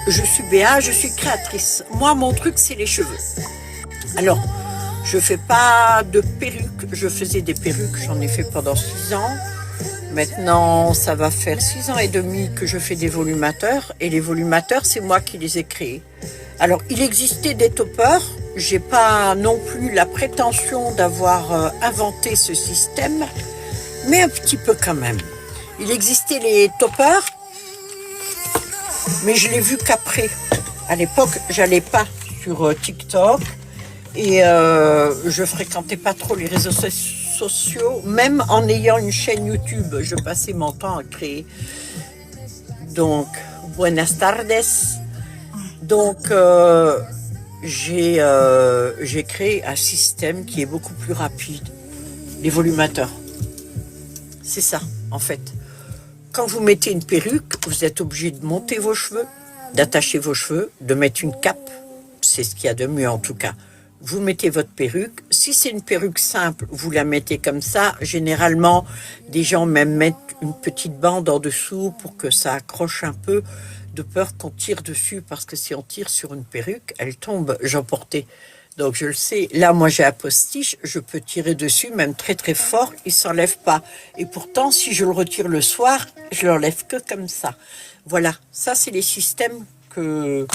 je suis Béa, je suis créatrice. Moi, mon truc, c'est les cheveux. Alors, je fais pas de perruques. Je faisais des perruques, j'en ai fait pendant 6 ans. Maintenant, ça va faire 6 ans et demi que je fais des volumateurs. Et les volumateurs, c'est moi qui les ai créés. Alors, il existait des toppers. J'ai pas non plus la prétention d'avoir inventé ce système, mais un petit peu quand même. Il existait les toppers, mais je l'ai vu qu'après. À l'époque, j'allais pas sur TikTok et je fréquentais pas trop les réseaux sociaux. Même en ayant une chaîne YouTube, je passais mon temps à créer. Donc, buenas tardes. Donc, j'ai créé un système qui est beaucoup plus rapide. Les volumateurs. C'est ça, en fait. Quand vous mettez une perruque, vous êtes obligé de monter vos cheveux, d'attacher vos cheveux, de mettre une cape. C'est ce qu'il y a de mieux en tout cas. Vous mettez votre perruque. Si c'est une perruque simple, vous la mettez comme ça. Généralement, des gens même mettent une petite bande en dessous pour que ça accroche un peu, de peur qu'on tire dessus, parce que si on tire sur une perruque, elle tombe. J'en portais. Donc je le sais, là moi j'ai un postiche, je peux tirer dessus, même très très fort, il s'enlève pas. Et pourtant, si je le retire le soir, je l'enlève que comme ça. Voilà, ça c'est les systèmes que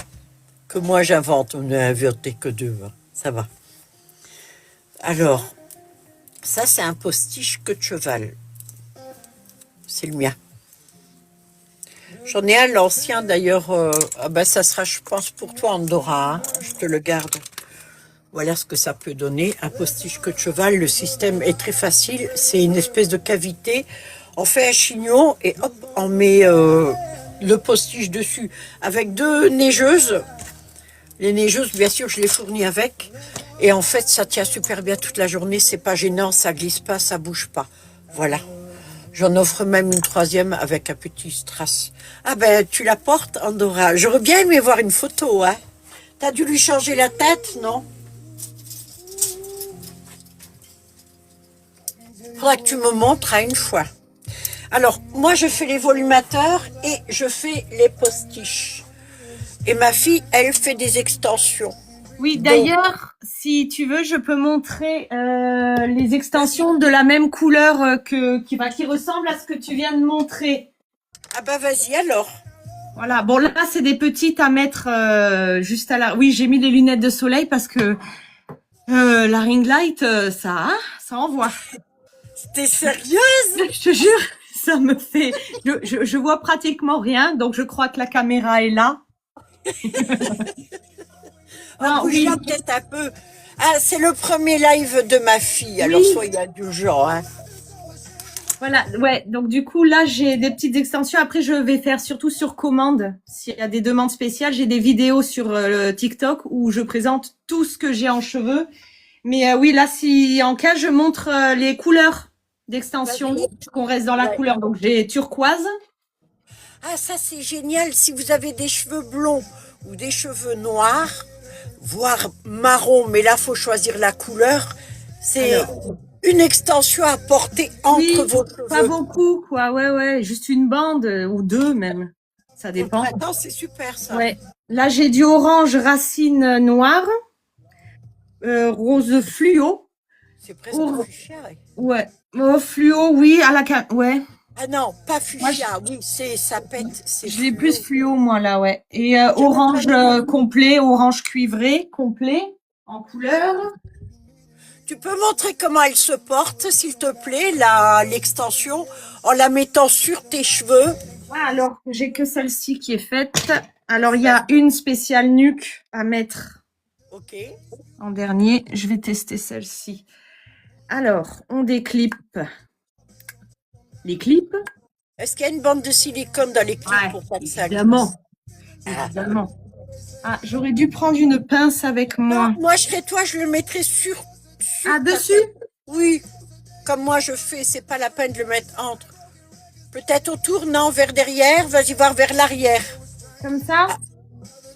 moi j'invente. On n'a inventé que deux, hein. Ça va. Alors, ça c'est un postiche queue de cheval. C'est le mien. J'en ai un, l'ancien d'ailleurs, ça sera je pense pour toi Andorra, hein. Je te le garde. Voilà ce que ça peut donner, un postiche queue de cheval. Le système est très facile, c'est une espèce de cavité. On fait un chignon et hop, on met le postiche dessus avec 2 neigeuses. Les neigeuses, bien sûr, je les fournis avec. Et en fait, ça tient super bien toute la journée, c'est pas gênant, ça glisse pas, ça bouge pas. Voilà. J'en offre même une 3e avec un petit strass. Ah ben, tu la portes, Andorra. J'aurais bien aimé voir une photo, hein. T'as dû lui changer la tête, non? Faudra que tu me montres à une fois. Alors, moi, je fais les volumateurs et je fais les postiches. Et ma fille, elle fait des extensions. Oui, Donc, d'ailleurs, si tu veux, je peux montrer les extensions de la même couleur qui ressemble à ce que tu viens de montrer. ah bah vas-y alors. Voilà. Bon, là, c'est des petites à mettre juste à la. Oui, j'ai mis les lunettes de soleil parce que la ring light, ça envoie. T'es sérieuse? Je te jure, ça me fait. Je vois pratiquement rien, donc je crois que la caméra est là. En Non, oui. bougeant peut-être un peu. Ah, c'est le premier live de ma fille, alors Oui. soyez indulgents, hein. Voilà, ouais. Donc du coup, là, j'ai des petites extensions. Après, je vais faire surtout sur commande. S'il y a des demandes spéciales, j'ai des vidéos sur le TikTok où je présente tout ce que j'ai en cheveux. Mais oui, là, si en cas, je montre les couleurs d'extension, Vas-y. qu'on reste dans la Ouais. couleur. Donc j'ai turquoise. Ah, ça c'est génial. Si vous avez des cheveux blonds ou des cheveux noirs, voire marron, mais là, faut choisir la couleur. C'est Alors, une extension à porter entre oui, vos pas cheveux. beaucoup, quoi. Ouais, ouais, juste une bande ou 2 même. Ça Pour le dépend. printemps, c'est super ça. Ouais. Là, j'ai du orange racine noire, rose fluo. C'est presque Or- fuchsia. Ouais. Oh, fluo, oui, à la ouais. Ah non, pas Moi, fuchsia. Oui, ça pète, c'est je l'ai fluo. plus fluo, moi, là, ouais. Et Je vais mettre orange un autre. complet, orange cuivré complet, en couleur. Tu peux montrer comment elle se porte, s'il te plaît, l'extension, en la mettant sur tes cheveux. Ah, alors, j'ai que celle-ci qui est faite. Alors, il y a Vas-y. une spéciale nuque à mettre Ok. en dernier. Je vais tester celle-ci. Alors, on déclipe les clips. Est-ce qu'il y a une bande de silicone dans les clips Ouais, pour pas que ça glisse? évidemment, évidemment. Ah, j'aurais dû prendre une pince avec Non, moi. moi je serais toi, je le mettrais sur Ah, ta dessus? tête. Oui, comme moi je fais, c'est pas la peine de le mettre entre. Peut-être autour, non, vers derrière, vas-y voir vers l'arrière. Comme ça?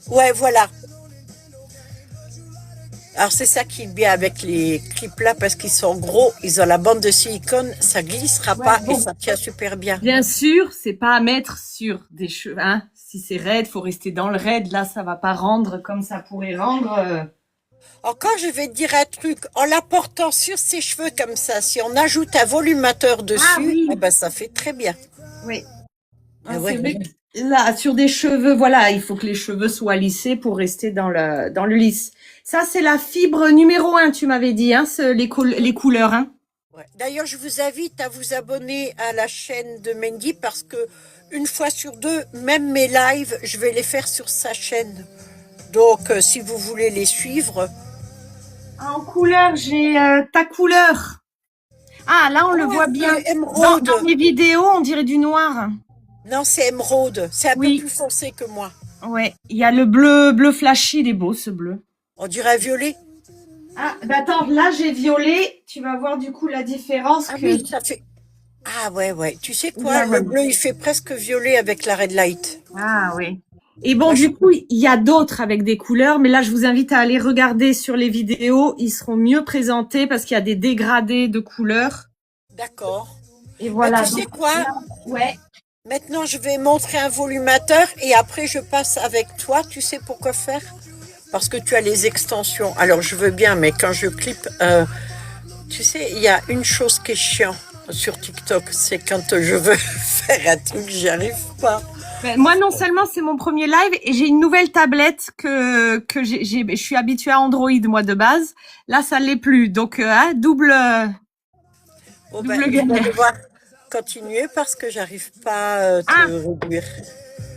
Ouais, voilà. Alors c'est ça qui est bien avec les clips là parce qu'ils sont gros, ils ont la bande de silicone, ça glissera Ouais, pas et bon. ça tient super bien. Bien sûr, c'est pas à mettre sur des cheveux, hein. Si c'est raide, faut rester dans le raide. Là, ça va pas rendre comme ça pourrait rendre. Encore, je vais te dire un truc. En la portant sur ses cheveux comme ça, si on ajoute un volumateur dessus, oui. eh ben, ça fait très bien. Oui. Ah ouais. C'est vrai que là, sur des cheveux, voilà, il faut que les cheveux soient lissés pour rester dans le lisse. Ça, c'est la fibre numéro 1, tu m'avais dit, hein, les couleurs, hein. Ouais. D'ailleurs, je vous invite à vous abonner à la chaîne de Mendy parce que une fois sur deux, même mes lives, je vais les faire sur sa chaîne. Donc, si vous voulez les suivre. En couleur, j'ai ta couleur. Ah, là, on le voit bien. Émeraude. Dans mes vidéos, on dirait du noir. Non, c'est émeraude. C'est un Oui. peu plus foncé que moi. Ouais, il y a le bleu flashy, il est beau, ce bleu. On dirait un violet. Ah, bah attends, là, j'ai violet. Tu vas voir, du coup, la différence Ah que... oui, ça fait... Ah ouais. Tu sais quoi, Ouais, le ouais. bleu, il fait presque violet avec la red light. Ah oui. Et bon, du coup, il y a d'autres avec des couleurs, mais là, je vous invite à aller regarder sur les vidéos. Ils seront mieux présentés parce qu'il y a des dégradés de couleurs. D'accord. Et voilà. Tu sais quoi? Ouais. Maintenant, je vais montrer un volumateur et après, je passe avec toi. Tu sais pourquoi faire? Parce que tu as les extensions. Alors, je veux bien, mais quand je clip, tu sais, il y a une chose qui est chiant sur TikTok, c'est quand je veux faire un truc, j'y arrive pas. Ben, moi, non seulement c'est mon premier live et j'ai une nouvelle tablette que je suis habituée à Android, moi, de base. Là, ça l'est plus. Donc, double Bon, double je vais galère. devoir continuer parce que j'arrive pas à te réduire.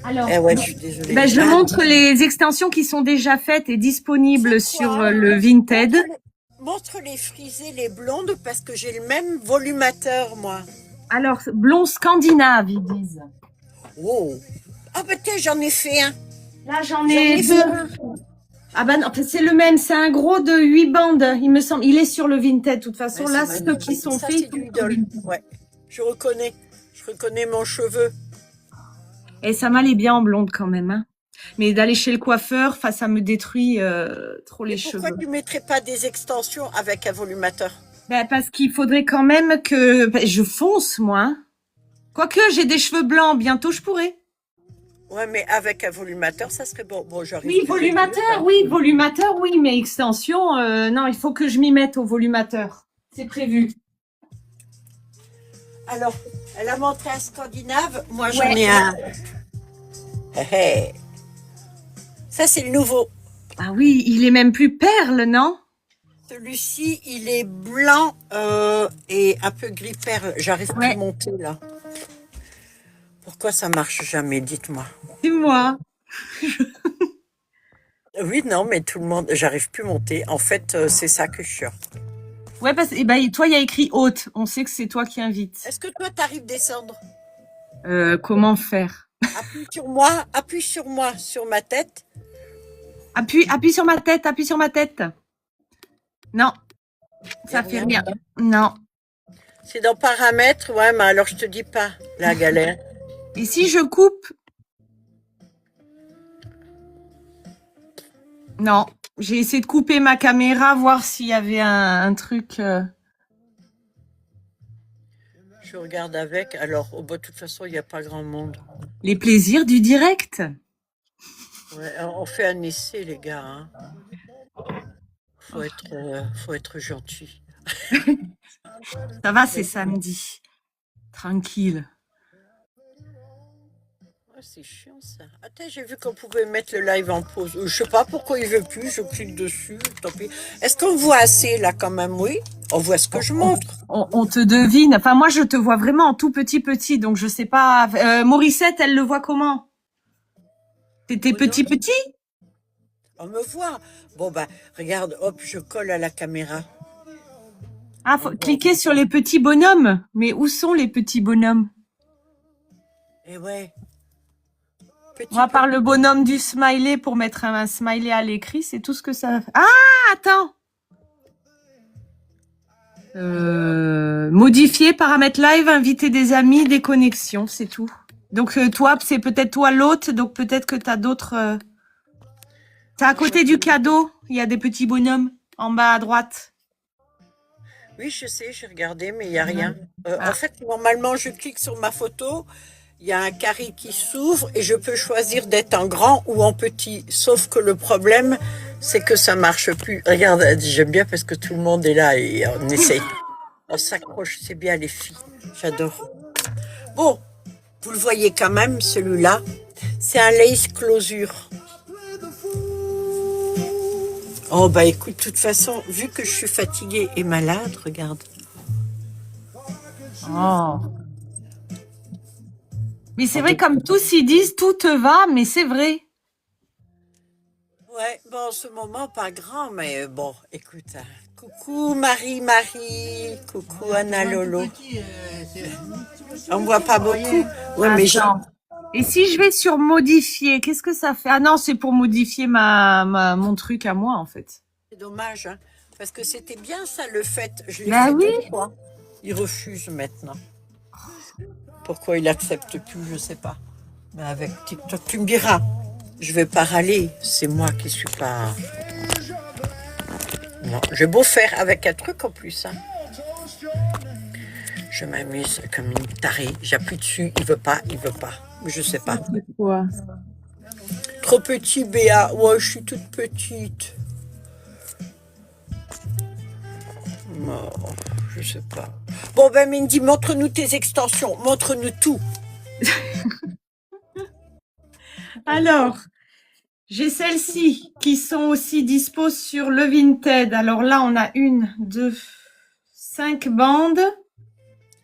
Alors, Eh ouais, je suis désolée. ben, je montre les extensions qui sont déjà faites et disponibles sur le Vinted. Montre les frisés, les blondes, parce que j'ai le même volumateur, moi. Alors, blond scandinave, ils disent. Oh. Ah, peut-être j'en ai fait un. Là, j'en ai deux. Ah ben non, c'est le même, c'est un gros de 8 bandes, il me semble. Il est sur le Vinted, de toute façon. Ouais, là, ceux qui sont faits. C'est du idole. Ouais. Je reconnais mon cheveu. Et ça m'allait bien en blonde quand même, hein. Mais d'aller chez le coiffeur, ça me détruit trop les cheveux. Pourquoi tu mettrais pas des extensions avec un volumateur? Ben, parce qu'il faudrait quand même que... Ben, je fonce, moi. Hein. Quoique, j'ai des cheveux blancs, bientôt je pourrais. Ouais, mais avec un volumateur, ça serait bon. Bon, j'arrive. Oui, volumateur, oui, mais extension, non, il faut que je m'y mette au volumateur. C'est prévu. Alors, elle a montré un scandinave, moi j'en ai un. Hey. Ça, c'est le nouveau. Ah oui, il est même plus perle, non? Celui-ci, il est blanc et un peu gris perle. J'arrive plus à monter là. Pourquoi ça marche jamais, dites-moi. Dis-moi. Oui, non, mais tout le monde, j'arrive plus à monter. En fait, c'est ça que je suis. Ouais, parce que ben, toi, il y a écrit hôte. On sait que c'est toi qui invites. Est-ce que toi, t'arrives à descendre? Comment faire? Appuie sur moi, sur ma tête. Appuie sur ma tête. Non, ça fait rien. Non. C'est dans paramètres, ouais, mais alors je te dis pas la galère. Et si je coupe? Non, j'ai essayé de couper ma caméra, voir s'il y avait un truc. Je regarde avec, alors, de toute façon, il n'y a pas grand monde. Les plaisirs du direct. Ouais, on fait un essai, les gars. Hein. Faut être gentil. Ça va, c'est samedi. Tranquille. Ouais, c'est chiant, ça. Attends, j'ai vu qu'on pouvait mettre le live en pause. Je sais pas pourquoi il veut plus, je clique dessus, tant pis. Est-ce qu'on voit assez, là, quand même? Oui. On voit ce que je montre. On te devine. Enfin, moi, je te vois vraiment en tout petit, donc je sais pas. Morissette, elle le voit comment? T'étais petit? On me voit. Bon, bah, regarde, hop, je colle à la caméra. Ah, faut cliquer sur les petits bonhommes. Mais où sont les petits bonhommes? Eh ouais. Moi, à part le bonhomme du smiley pour mettre un smiley à l'écrit, c'est tout ce que ça fait. Ah, attends. Modifier, paramètres live, inviter des amis, des connexions, c'est tout. Donc, toi, c'est peut-être toi l'hôte, donc peut-être que t'as d'autres... C'est à côté du cadeau, il y a des petits bonhommes en bas à droite. Oui, je sais, j'ai regardé, mais il n'y a rien. En fait, normalement, je clique sur ma photo il y a un carré qui s'ouvre et je peux choisir d'être en grand ou en petit. Sauf que le problème, c'est que ça marche plus. Regarde, j'aime bien parce que tout le monde est là et on essaye. On s'accroche, c'est bien les filles. J'adore. Bon, vous le voyez quand même, celui-là. C'est un lace closure. Oh bah écoute, de toute façon, vu que je suis fatiguée et malade, regarde. Oh. Mais c'est vrai, comme tous ils disent, tout te va, mais c'est vrai. Ouais, bon, en ce moment, pas grand, mais bon, écoute. Coucou Marie, coucou Anna Lolo. On voit pas beaucoup. Ouais, mais Attends. Et si je vais sur modifier, qu'est-ce que ça fait? Ah non, c'est pour modifier mon truc à moi, en fait. c'est dommage, hein, parce que c'était bien ça le fait. Je l'ai Bah fait oui. 2 fois. Il refuse maintenant. Pourquoi il accepte plus, je sais pas. Mais avec TikTok, tu me diras. Je vais pas râler, c'est moi qui suis pas. Non, j'ai beau faire avec un truc en plus. Hein. Je m'amuse comme une tarée. J'appuie dessus, il veut pas. Je sais pas. Quoi? Trop petit, Béa. Ouais, je suis toute petite. Non, je sais pas. Bon, ben, Mindy, montre-nous tes extensions. Montre-nous tout. Alors, j'ai celles-ci qui sont aussi dispo sur le Vinted. Alors là, on a 1, 2, 5 bandes.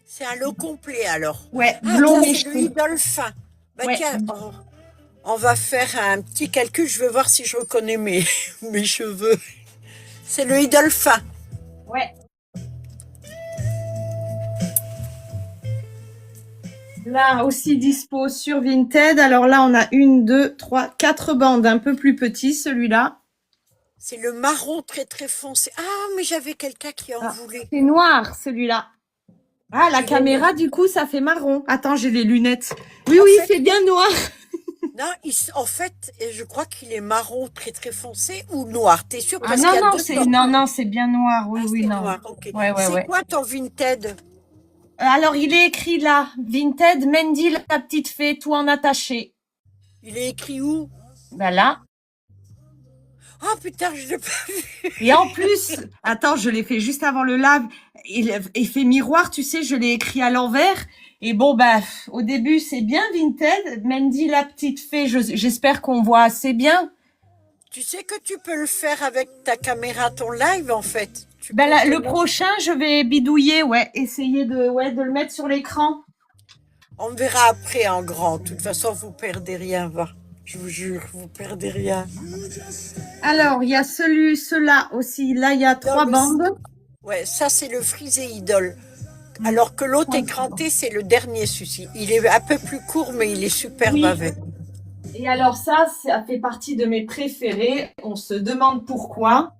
C'est un lot complet, alors. Ouais, Ah, blond ça, c'est méché. le idole fin. Bah, Ouais. tiens, on va faire un petit calcul. Je veux voir si je reconnais mes cheveux. C'est le idole fin. Ouais. Là aussi dispo sur Vinted. Alors là, on a 1, 2, 3, 4 bandes un peu plus petits, celui-là. C'est le marron très très foncé. Ah, mais j'avais quelqu'un qui en voulait. C'est noir, celui-là. Ah, la Il est caméra, noir. du coup, ça fait marron. Attends, j'ai les lunettes. Oui, En oui, fait- c'est bien noir. Non, en fait, je crois qu'il est marron très très foncé ou noir. T'es sûr? Ah Parce non, qu'il y a non, deux c'est sortes. non, c'est bien noir. Oui, Ah, oui, c'est non. noir, ok. Ouais. C'est quoi ton Vinted? Alors, il est écrit là, Vinted, Mandy, la petite fée, tout en attaché. Il est écrit où? Ben là. Ah putain, je l'ai pas vu. Et en plus, attends, je l'ai fait juste avant le live. Il fait miroir, tu sais, je l'ai écrit à l'envers. Et bon, bah, au début, c'est bien Vinted. Mandy, la petite fée, j'espère qu'on voit assez bien. Tu sais que tu peux le faire avec ta caméra, ton live en fait. Tu Ben peux là, te le mettre- prochain, je vais bidouiller, essayer de le mettre sur l'écran. On verra après en grand. De toute façon, vous perdez rien, va. Je vous jure, vous perdez rien. Alors, il y a ceux-là aussi. Là, il y a 3 mais bandes. Ouais, ça c'est le frisé idole. Alors que l'autre écranté, c'est le dernier souci. Il est un peu plus court, mais il est superbe Oui. avec. Et alors ça fait partie de mes préférés. On se demande pourquoi.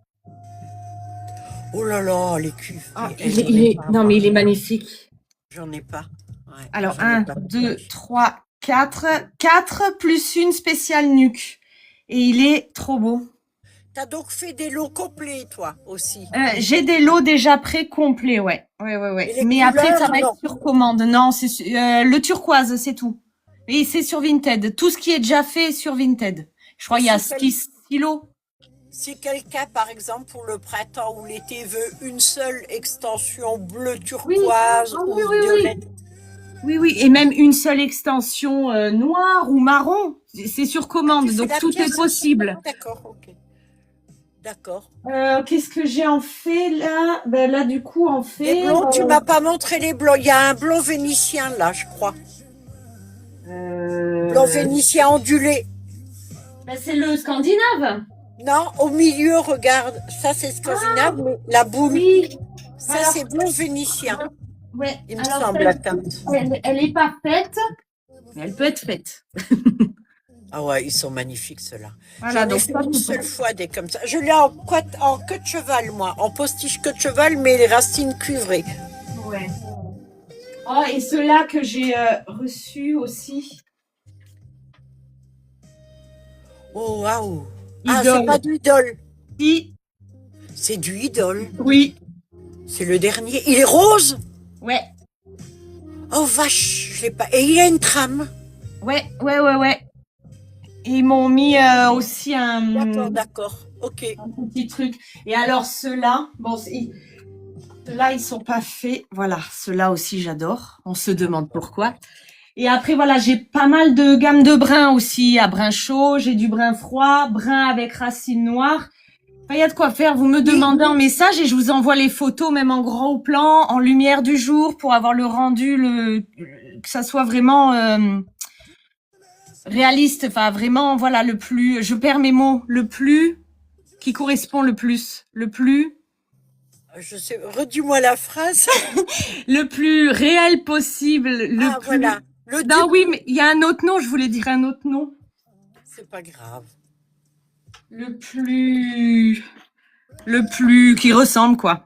Oh là là, les cuves. Ah, Mais j'en ai pas, non, moi. mais il est magnifique. J'en ai pas. Ouais, Alors, j'en ai 1, pas. 2, 3, 4. 4 plus une spéciale nuque. Et il est trop beau. T'as donc fait des lots complets, toi, aussi. J'ai des lots déjà pré-complets, ouais. Et les Mais après, ça couleurs, va être non. sur commande. Non, c'est le turquoise, c'est tout. Et c'est sur Vinted. Tout ce qui est déjà fait est sur Vinted. Je crois qu'il y a C'est 6 kilos. Si quelqu'un, par exemple, pour le printemps ou l'été, veut une seule extension bleu turquoise Ah ou oui. violette, Oui. Et même une seule extension noire ou marron. C'est sur commande, tu fais donc la tout pièce est possible. D'accord, ok. D'accord. Qu'est-ce que j'ai en fait là? Ben là, du coup, en Les fait. blonds, tu m'as pas montré les blonds. Il y a un blond vénitien là, je crois. Blond vénitien ondulé. Ben, c'est le scandinave. Non, au milieu, regarde. Ça, c'est scandinave, mais la boule. Oui. Ça, Alors- c'est blond vénitien. Ouais. Il me Alors, semble, celle- la teinte. elle est pas faite, mais elle peut être faite. Ah ouais, ils sont magnifiques, ceux-là. Voilà, J'en ai donc fait ça, une c'est seule fois des comme ça. Je l'ai en queue de cheval, moi. En postiche queue de cheval, mais les racines cuivrées. Ouais. Oh, et ceux-là que j'ai reçus aussi. Oh, waouh. Ah, Idole. c'est pas du idole. Si. C'est du idole. Oui. C'est le dernier. Il est rose? Ouais. Oh, vache. l'ai pas. Et il y a une trame. Ouais. Et ils m'ont mis aussi D'accord. Ok. un petit truc. Et alors ceux-là, bon, là ils sont pas faits. Voilà, ceux-là aussi j'adore. On se demande pourquoi. Et après voilà, j'ai pas mal de gammes de brun aussi. À brun chaud, j'ai du brun froid, brun avec racines noires. Enfin, il y a de quoi faire. Vous me demandez en message et je vous envoie les photos, même en gros plan, en lumière du jour, pour avoir le rendu, que ça soit vraiment réaliste. Enfin, vraiment, voilà, le plus. Je perds mes mots. Le plus qui correspond le plus. Le plus. Je sais. Redis-moi la phrase. Le plus réel possible. Le plus. Voilà. Non, oui, mais il y a un autre nom. Je voulais dire un autre nom. C'est pas grave. Le plus qui ressemble, quoi.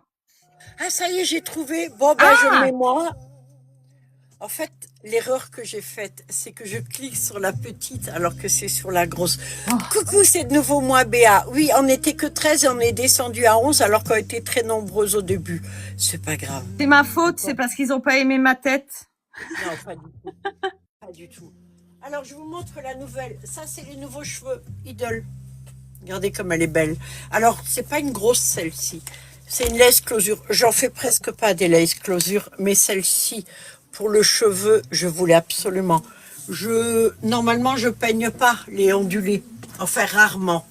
Ah, ça y est, j'ai trouvé. Bon, ben, je le mets moi. En fait, l'erreur que j'ai faite, c'est que je clique sur la petite alors que c'est sur la grosse. Coucou, c'est de nouveau moi, Béa. Oui, on n'était que 13 et on est descendu à 11 alors qu'on était très nombreuses au début. C'est pas grave. C'est ma faute, c'est parce qu'ils n'ont pas aimé ma tête. Non, pas du tout. Pas du tout. Alors, je vous montre la nouvelle. Ça, c'est les nouveaux cheveux Idol. Regardez comme elle est belle. Alors, c'est pas une grosse celle-ci. C'est une lace closure. J'en fais presque pas des lace closure, mais celle-ci, pour le cheveu, je voulais absolument. Normalement, je peigne pas les ondulés. Enfin, rarement.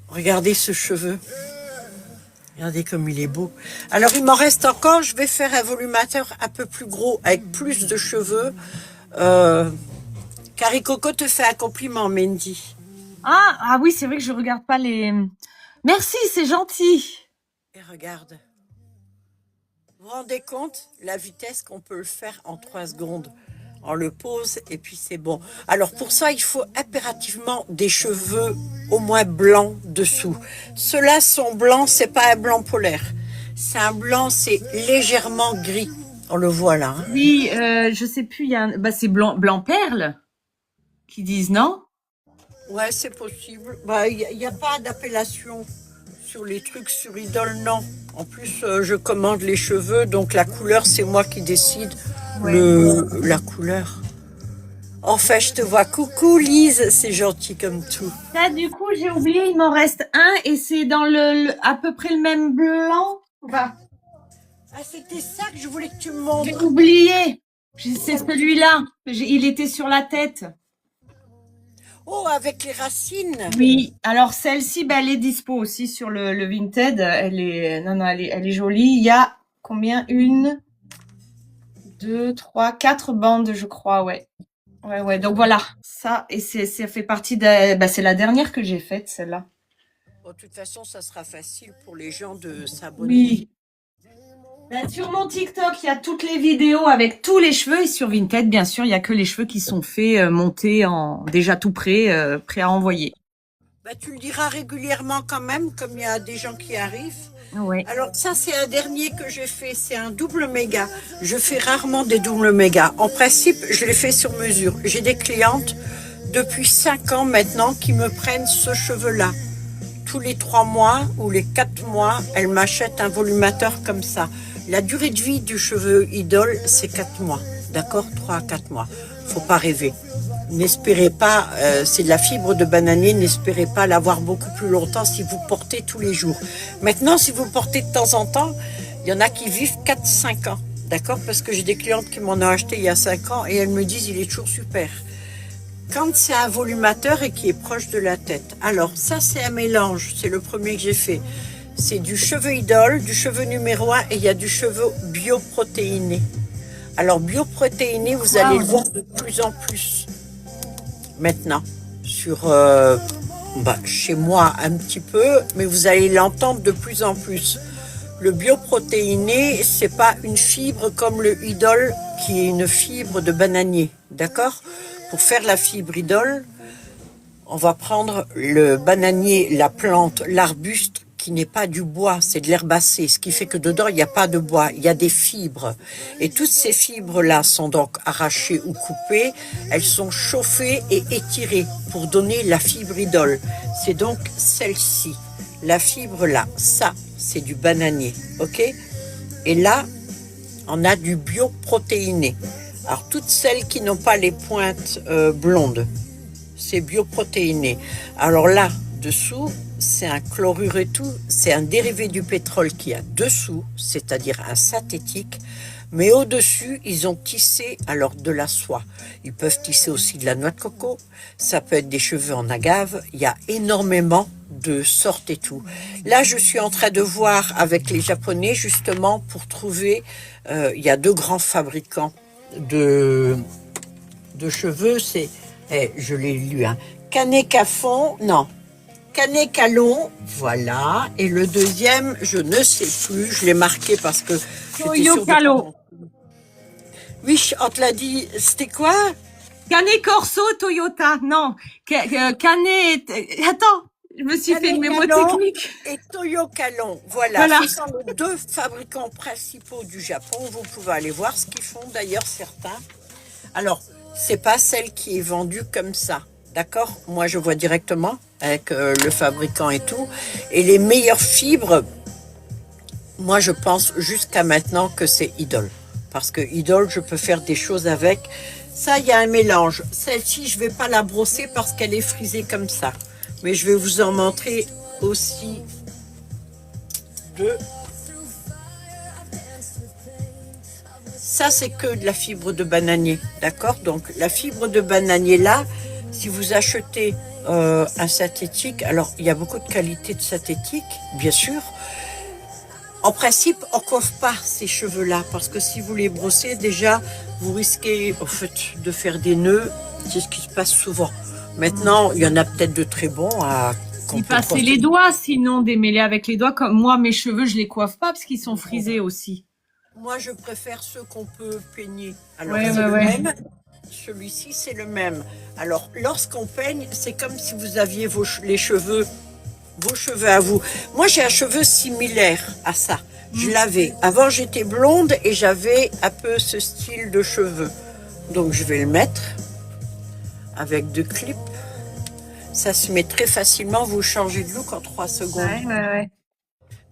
Regardez ce cheveu. Regardez comme il est beau. Alors, il m'en reste encore. Je vais faire un volumateur un peu plus gros, avec plus de cheveux. Caricoco te fait un compliment, Mendy. Ah oui, c'est vrai que je regarde pas les... Merci, c'est gentil. Et regarde. Vous vous rendez compte la vitesse qu'on peut le faire en 3 secondes? On le pose et puis c'est bon. Alors pour ça, il faut impérativement des cheveux au moins blancs dessous. Ceux-là sont blancs, c'est pas un blanc polaire. C'est un blanc, c'est légèrement gris. On le voit là. Hein. Oui, je sais plus, il y a c'est blanc perle qui disent, non? Ouais, c'est possible. Bah, il y a pas d'appellation sur les trucs sur Idol, non. En plus, je commande les cheveux, donc la couleur, c'est moi qui décide la couleur. Enfin, je te vois. Coucou Lise, c'est gentil comme tout. Là, du coup, j'ai oublié, il m'en reste un et c'est dans à peu près le même blanc. Enfin, ah, c'était ça que je voulais que tu me montres. j'ai oublié. C'est celui-là. Il était sur la tête. Oh, avec les racines. Oui, alors celle-ci, elle est dispo aussi sur le Vinted. Elle est jolie. Il y a combien? 1, 2, 3, 4 bandes, je crois, ouais. Ouais. Donc voilà, ça, et ça fait partie c'est la dernière que j'ai faite, celle-là. Bon, de toute façon, ça sera facile pour les gens de s'abonner. Oui. Sur mon TikTok, il y a toutes les vidéos avec tous les cheveux et sur Vinted, bien sûr, il y a que les cheveux qui sont faits, montés déjà tout prêts à envoyer. Bah, tu le diras régulièrement quand même, comme il y a des gens qui arrivent. Ouais. Alors ça, c'est un dernier que j'ai fait, c'est un double méga. Je fais rarement des doubles mégas. En principe, je les fais sur mesure. J'ai des clientes depuis 5 ans maintenant qui me prennent ce cheveu-là. Tous les 3 mois ou les 4 mois, elles m'achètent un volumateur comme ça. La durée de vie du cheveu Idol, c'est 4 mois. D'accord? 3 à 4 mois. Faut pas rêver. N'espérez pas, c'est de la fibre de bananier, n'espérez pas l'avoir beaucoup plus longtemps si vous portez tous les jours. Maintenant, si vous portez de temps en temps, il y en a qui vivent 4-5 ans. D'accord? Parce que j'ai des clientes qui m'en ont acheté il y a 5 ans et elles me disent il est toujours super. Quand c'est un volumateur et qui est proche de la tête. Alors, ça, c'est un mélange. C'est le premier que j'ai fait. C'est du cheveu Idol, du cheveu numéro 1 et il y a du cheveu bioprotéiné. Alors, bioprotéiné, vous allez le voir de plus en plus maintenant sur chez moi un petit peu, mais vous allez l'entendre de plus en plus. Le bioprotéiné, c'est pas une fibre comme le Idol qui est une fibre de bananier, d'accord? Pour faire la fibre Idol, on va prendre le bananier, la plante, l'arbuste qui n'est pas du bois, c'est de l'herbacée, ce qui fait que dedans, il n'y a pas de bois, il y a des fibres. Et toutes ces fibres-là sont donc arrachées ou coupées, elles sont chauffées et étirées pour donner la fibre Idol. C'est donc celle-ci, la fibre-là, ça, c'est du bananier, ok? Et là, on a du bioprotéiné. Alors, toutes celles qui n'ont pas les pointes blondes, c'est bioprotéiné. Alors là, dessous, c'est un chlorure et tout, c'est un dérivé du pétrole qui a dessous, c'est-à-dire un synthétique, mais au-dessus, ils ont tissé alors de la soie. Ils peuvent tisser aussi de la noix de coco, ça peut être des cheveux en agave, il y a énormément de sortes et tout. Là, je suis en train de voir avec les Japonais justement pour trouver, il y a 2 grands fabricants de cheveux, c'est, je l'ai lu, hein, Kanekafon, non, Kanekalon, voilà, et le deuxième, je ne sais plus, je l'ai marqué parce que j'étais sûre de pas Toyokalo. comprendre. Oui, on te l'a dit, c'était quoi? Cane Corso Toyota. Non. Cane. Attends, je me suis fait une mémo Kanekalon technique. et Toyokalon, voilà, Voilà. ce sont les 2 fabricants principaux du Japon. Vous pouvez aller voir ce qu'ils font, d'ailleurs certains. Alors, c'est pas celle qui est vendue comme ça, d'accord? Moi, je vois directement avec le fabricant et tout. Et les meilleures fibres, moi, je pense jusqu'à maintenant que c'est Idol. Parce que Idol, je peux faire des choses avec. Ça, il y a un mélange. Celle-ci, je vais pas la brosser parce qu'elle est frisée comme ça. Mais je vais vous en montrer aussi 2. Ça, c'est que de la fibre de bananier, d'accord? Donc, la fibre de bananier, là, si vous achetez un synthétique, alors, il y a beaucoup de qualités de synthétique, bien sûr. En principe, on ne coiffe pas ces cheveux-là, parce que si vous les brossez, déjà, vous risquez, en fait, de faire des nœuds. C'est ce qui se passe souvent. Maintenant, il y en a peut-être de très bons à... qu'on Y peut passer coiffer. les doigts, sinon démêler avec les doigts. Comme moi, mes cheveux, je les coiffe pas parce qu'ils sont frisés aussi. Moi, je préfère ceux qu'on peut peigner. Alors, Ouais, c'est ouais, le ouais. même. Celui-ci, c'est le même. Alors, lorsqu'on peigne, c'est comme si vous aviez vos cheveux à vous. Moi, j'ai un cheveu similaire à ça. Je l'avais. Avant, j'étais blonde et j'avais un peu ce style de cheveux. Donc, je vais le mettre avec 2 clips. Ça se met très facilement. Vous changez de look en 3 secondes. Ouais, ouais, ouais.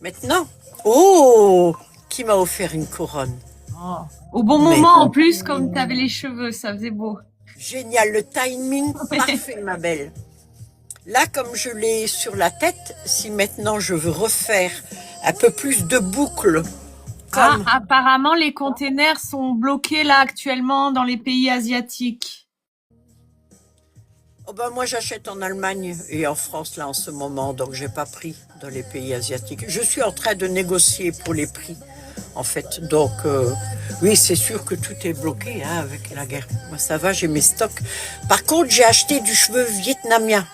Maintenant, oh, qui m'a offert une couronne. Oh. Au bon Mais moment, en plus, comme t'avais les cheveux, ça faisait beau. génial, le timing parfait, ma belle. Là, comme je l'ai sur la tête, si maintenant je veux refaire un peu plus de boucles, Ah, comme apparemment, les containers sont bloqués là actuellement dans les pays asiatiques. oh ben moi j'achète en Allemagne et en France là en ce moment, donc j'ai pas pris dans les pays asiatiques. Je suis en train de négocier pour les prix, en fait. Donc oui, c'est sûr que tout est bloqué hein, avec la guerre. Moi ça va, j'ai mes stocks. Par contre, j'ai acheté du cheveu vietnamien.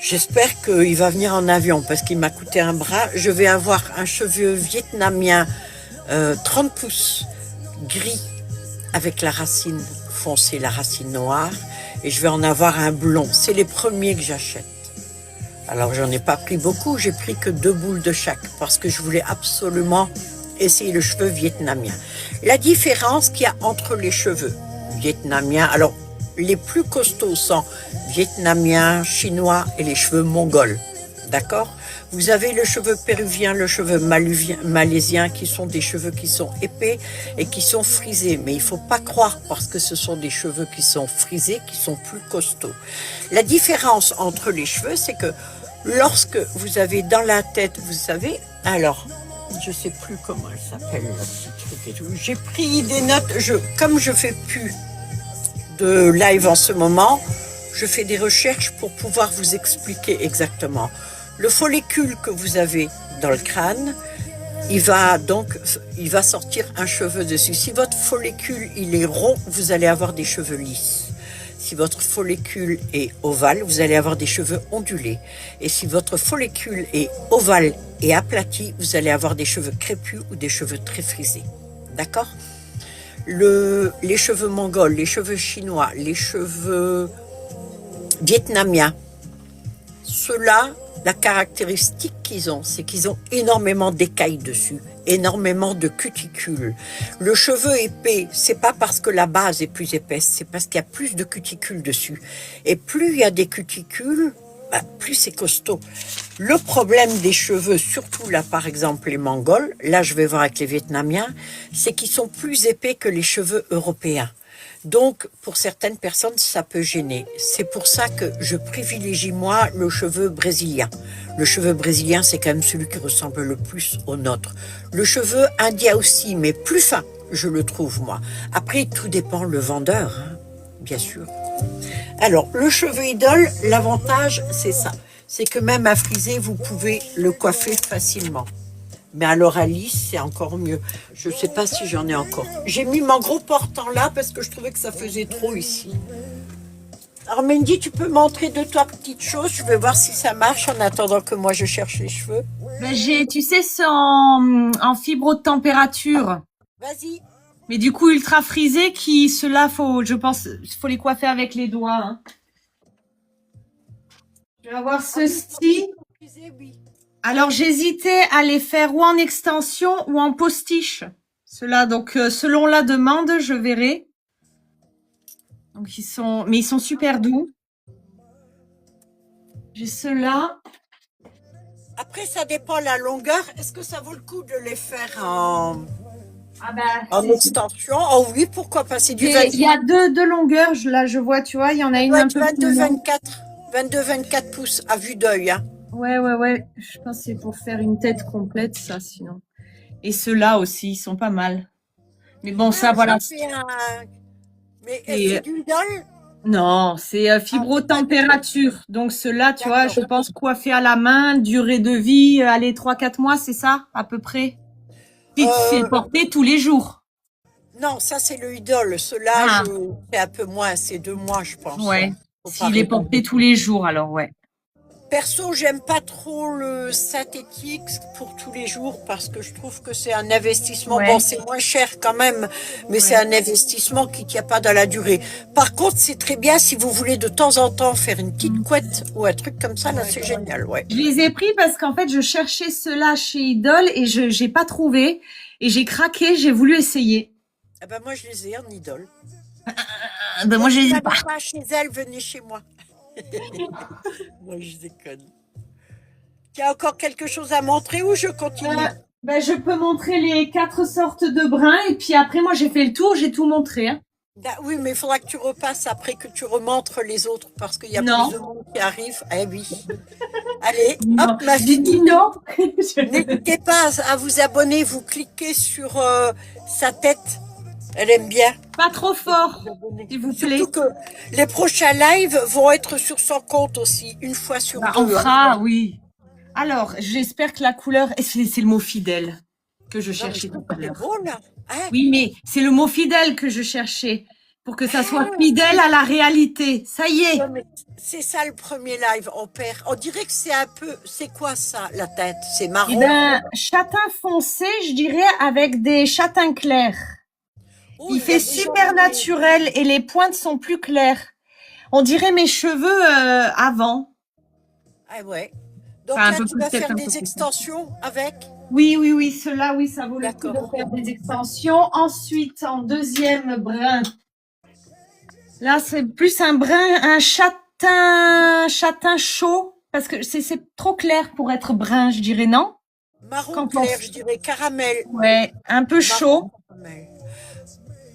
J'espère qu'il va venir en avion parce qu'il m'a coûté un bras. Je vais avoir un cheveu vietnamien 30 pouces gris avec la racine foncée, la racine noire. Et je vais en avoir un blond. C'est les premiers que j'achète. Alors j'en ai pas pris beaucoup, j'ai pris que 2 boules de chaque parce que je voulais absolument essayer le cheveu vietnamien. La différence qu'il y a entre les cheveux vietnamiens, alors les plus costauds sont vietnamiens, chinois et les cheveux mongols. D'accord? Vous avez le cheveu péruvien, le cheveu malaisien qui sont des cheveux qui sont épais et qui sont frisés. Mais il ne faut pas croire parce que ce sont des cheveux qui sont frisés, qui sont plus costauds. La différence entre les cheveux, c'est que lorsque vous avez dans la tête, vous savez, alors, je ne sais plus comment elle s'appelle, la petite truc et tout. J'ai pris des notes, comme je fais plus de live en ce moment, je fais des recherches pour pouvoir vous expliquer exactement. Le follicule que vous avez dans le crâne, il va sortir un cheveu dessus. Si votre follicule il est rond, vous allez avoir des cheveux lisses. Si votre follicule est ovale, vous allez avoir des cheveux ondulés. Et si votre follicule est ovale et aplati, vous allez avoir des cheveux crépus ou des cheveux très frisés. D'accord? Les cheveux mongols, les cheveux chinois, les cheveux vietnamiens, ceux-là, la caractéristique qu'ils ont, c'est qu'ils ont énormément d'écailles dessus, énormément de cuticules. Le cheveu épais, c'est pas parce que la base est plus épaisse, c'est parce qu'il y a plus de cuticules dessus. Et plus il y a des cuticules, plus c'est costaud. Le problème des cheveux, surtout là par exemple les Mongols, là je vais voir avec les Vietnamiens, c'est qu'ils sont plus épais que les cheveux européens. Donc, pour certaines personnes, ça peut gêner. C'est pour ça que je privilégie, moi, le cheveu brésilien. Le cheveu brésilien, c'est quand même celui qui ressemble le plus au nôtre. Le cheveu indien aussi, mais plus fin, je le trouve, moi. Après, tout dépend le vendeur, hein, bien sûr. Alors, le cheveu idole, l'avantage, c'est ça. C'est que même à friser, vous pouvez le coiffer facilement. Mais alors à lisse, c'est encore mieux. Je ne sais pas si j'en ai encore. J'ai mis mon gros portant là parce que je trouvais que ça faisait trop ici. Alors Mandy, tu peux montrer deux, trois petites choses. Je vais voir si ça marche en attendant que moi je cherche les cheveux. Ben, tu sais, c'est en fibre haute température. Vas-y. Mais du coup, ultra frisé, ceux-là, je pense, faut les coiffer avec les doigts. Hein. Je vais avoir ceci. Oui. Alors, j'hésitais à les faire ou en extension ou en postiche. Ceux-là, donc, selon la demande, je verrai. Donc, mais ils sont super doux. J'ai ceux-là. Après, ça dépend de la longueur. Est-ce que ça vaut le coup de les faire en extension? Oh oui, pourquoi pas? C'est du 20. Il y a deux longueurs. Là, je vois, tu vois, il y en a une un peu plus longue. 22-24 pouces à vue d'œil. Hein. Ouais. Je pense que c'est pour faire une tête complète, ça, sinon. Et ceux-là aussi, ils sont pas mal. Mais bon, ça, voilà. Mais c'est du idole? Non, c'est fibrotempérature. Donc, ceux-là, tu vois, je pense coiffer à la main, durée de vie, allez, 3-4 mois, c'est ça, à peu près? Et tu fais porter tous les jours. Non, ça, c'est le idole. Ceux-là, c'est un peu moins, c'est 2 mois, je pense. Ouais. S'il est porté tous les jours, alors, ouais. Perso, j'aime pas trop le synthétique pour tous les jours parce que je trouve que c'est un investissement. Ouais. Bon, c'est moins cher quand même, mais c'est un investissement qui tient pas dans la durée. Par contre, c'est très bien si vous voulez de temps en temps faire une petite couette ou un truc comme ça, là, c'est génial, ouais. Je les ai pris parce qu'en fait, je cherchais ceux-là chez Idol et j'ai pas trouvé. Et j'ai craqué, j'ai voulu essayer. Ah ben, moi, je les ai en idole. Ben, moi, je les ai pas. Pas chez elle, venez chez moi. Moi, je déconne. Tu as encore quelque chose à montrer ou je continue? Ben, je peux montrer les 4 sortes de brins et puis après, moi, j'ai fait le tour, j'ai tout montré. Hein. Oui, mais il faudra que tu repasses après que tu remontres les autres parce qu'il y a plus de monde qui arrive. Eh oui. Allez, hop, ma fille. Non. N'hésitez pas à vous abonner, vous cliquez sur sa tête. Elle aime bien. Pas trop fort, s'il vous plaît. Surtout que les prochains lives vont être sur son compte aussi, une fois sur 2. On fera, oui. Alors, j'espère que la couleur, c'est le mot fidèle que je cherchais tout à l'heure. Beau, là. Hein? Oui, mais c'est le mot fidèle que je cherchais pour que ça soit fidèle à la réalité. Ça y est. C'est ça le premier live, on dirait que c'est un peu, c'est quoi ça, la tête? C'est marron? Eh ben, châtain foncé, je dirais, avec des châtains clairs. Il fait super naturel et les pointes sont plus claires. On dirait mes cheveux avant. Ah ouais. Donc là, tu vas faire des extensions avec? Oui, ceux-là, oui, ça vaut le coup de faire des extensions. Ensuite, en deuxième brin, là, c'est plus un brin, un châtain chaud, parce que c'est trop clair pour être brun, je dirais, non? Marron clair, je dirais caramel. Ouais, un peu chaud.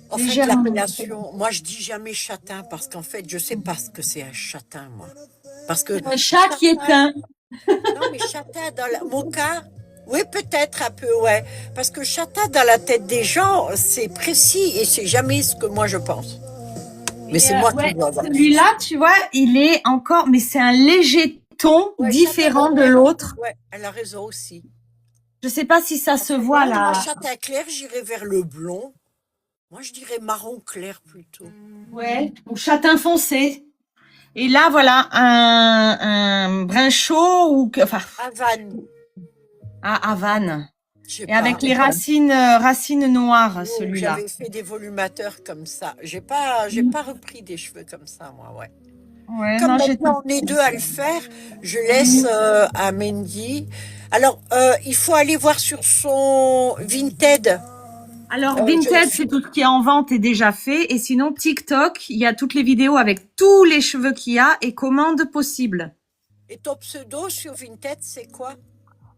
En fait, l'appellation, moi je dis jamais châtain parce qu'en fait, je sais pas ce que c'est un châtain, moi. Parce que un chat qui est teint. Non, mais châtain dans mon cas, oui, peut-être un peu, ouais. Parce que châtain dans la tête des gens, c'est précis et c'est jamais ce que moi je pense. Mais c'est moi qui dois avoir. Celui-là, tu vois, il est encore, mais c'est un léger ton différent de l'autre. Ouais, elle a raison aussi. Je sais pas si ça se voit là. Moi, châtain clair, j'irais vers le blond. Moi, je dirais marron clair plutôt. Ouais, ou châtain foncé. Et là, voilà, un brin chaud ou enfin. Havane. Ah, Havane. Et avec les racines noires, celui-là. J'avais fait des volumateurs comme ça. J'ai pas repris des cheveux comme ça, moi, ouais. Ouais, comme maintenant on est deux à le faire, je laisse à Mandy. Alors, il faut aller voir sur son Vinted. Alors, Vinted, c'est tout ce qui est en vente et déjà fait. Et sinon, TikTok, il y a toutes les vidéos avec tous les cheveux qu'il y a et commandes possibles. Et ton pseudo sur Vinted, c'est quoi?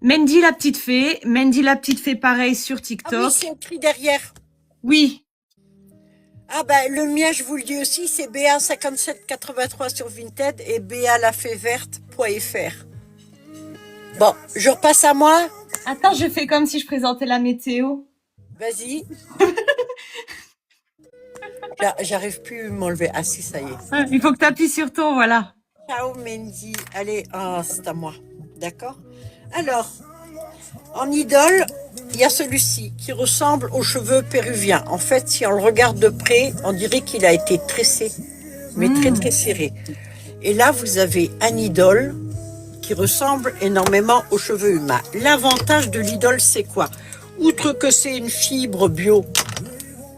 Mandy la petite fée. Mandy la petite fée, pareil sur TikTok. Ah oui, c'est écrit derrière. Oui. Ah ben le mien, je vous le dis aussi, c'est BA5783 sur Vinted et BA lafayverte.fr. Bon, je repasse à moi. Attends, je fais comme si je présentais la météo. Vas-y. J'arrive plus à m'enlever. Ah si, ça y est. Il faut que tu appuies sur ton, voilà. Ciao Mendy. Allez, c'est à moi. D'accord? Alors, en idole, il y a celui-ci qui ressemble aux cheveux péruviens. En fait, si on le regarde de près, on dirait qu'il a été tressé, mais très très serré. Et là, vous avez un idole qui ressemble énormément aux cheveux humains. L'avantage de l'idole, c'est quoi? Outre que c'est une fibre bio,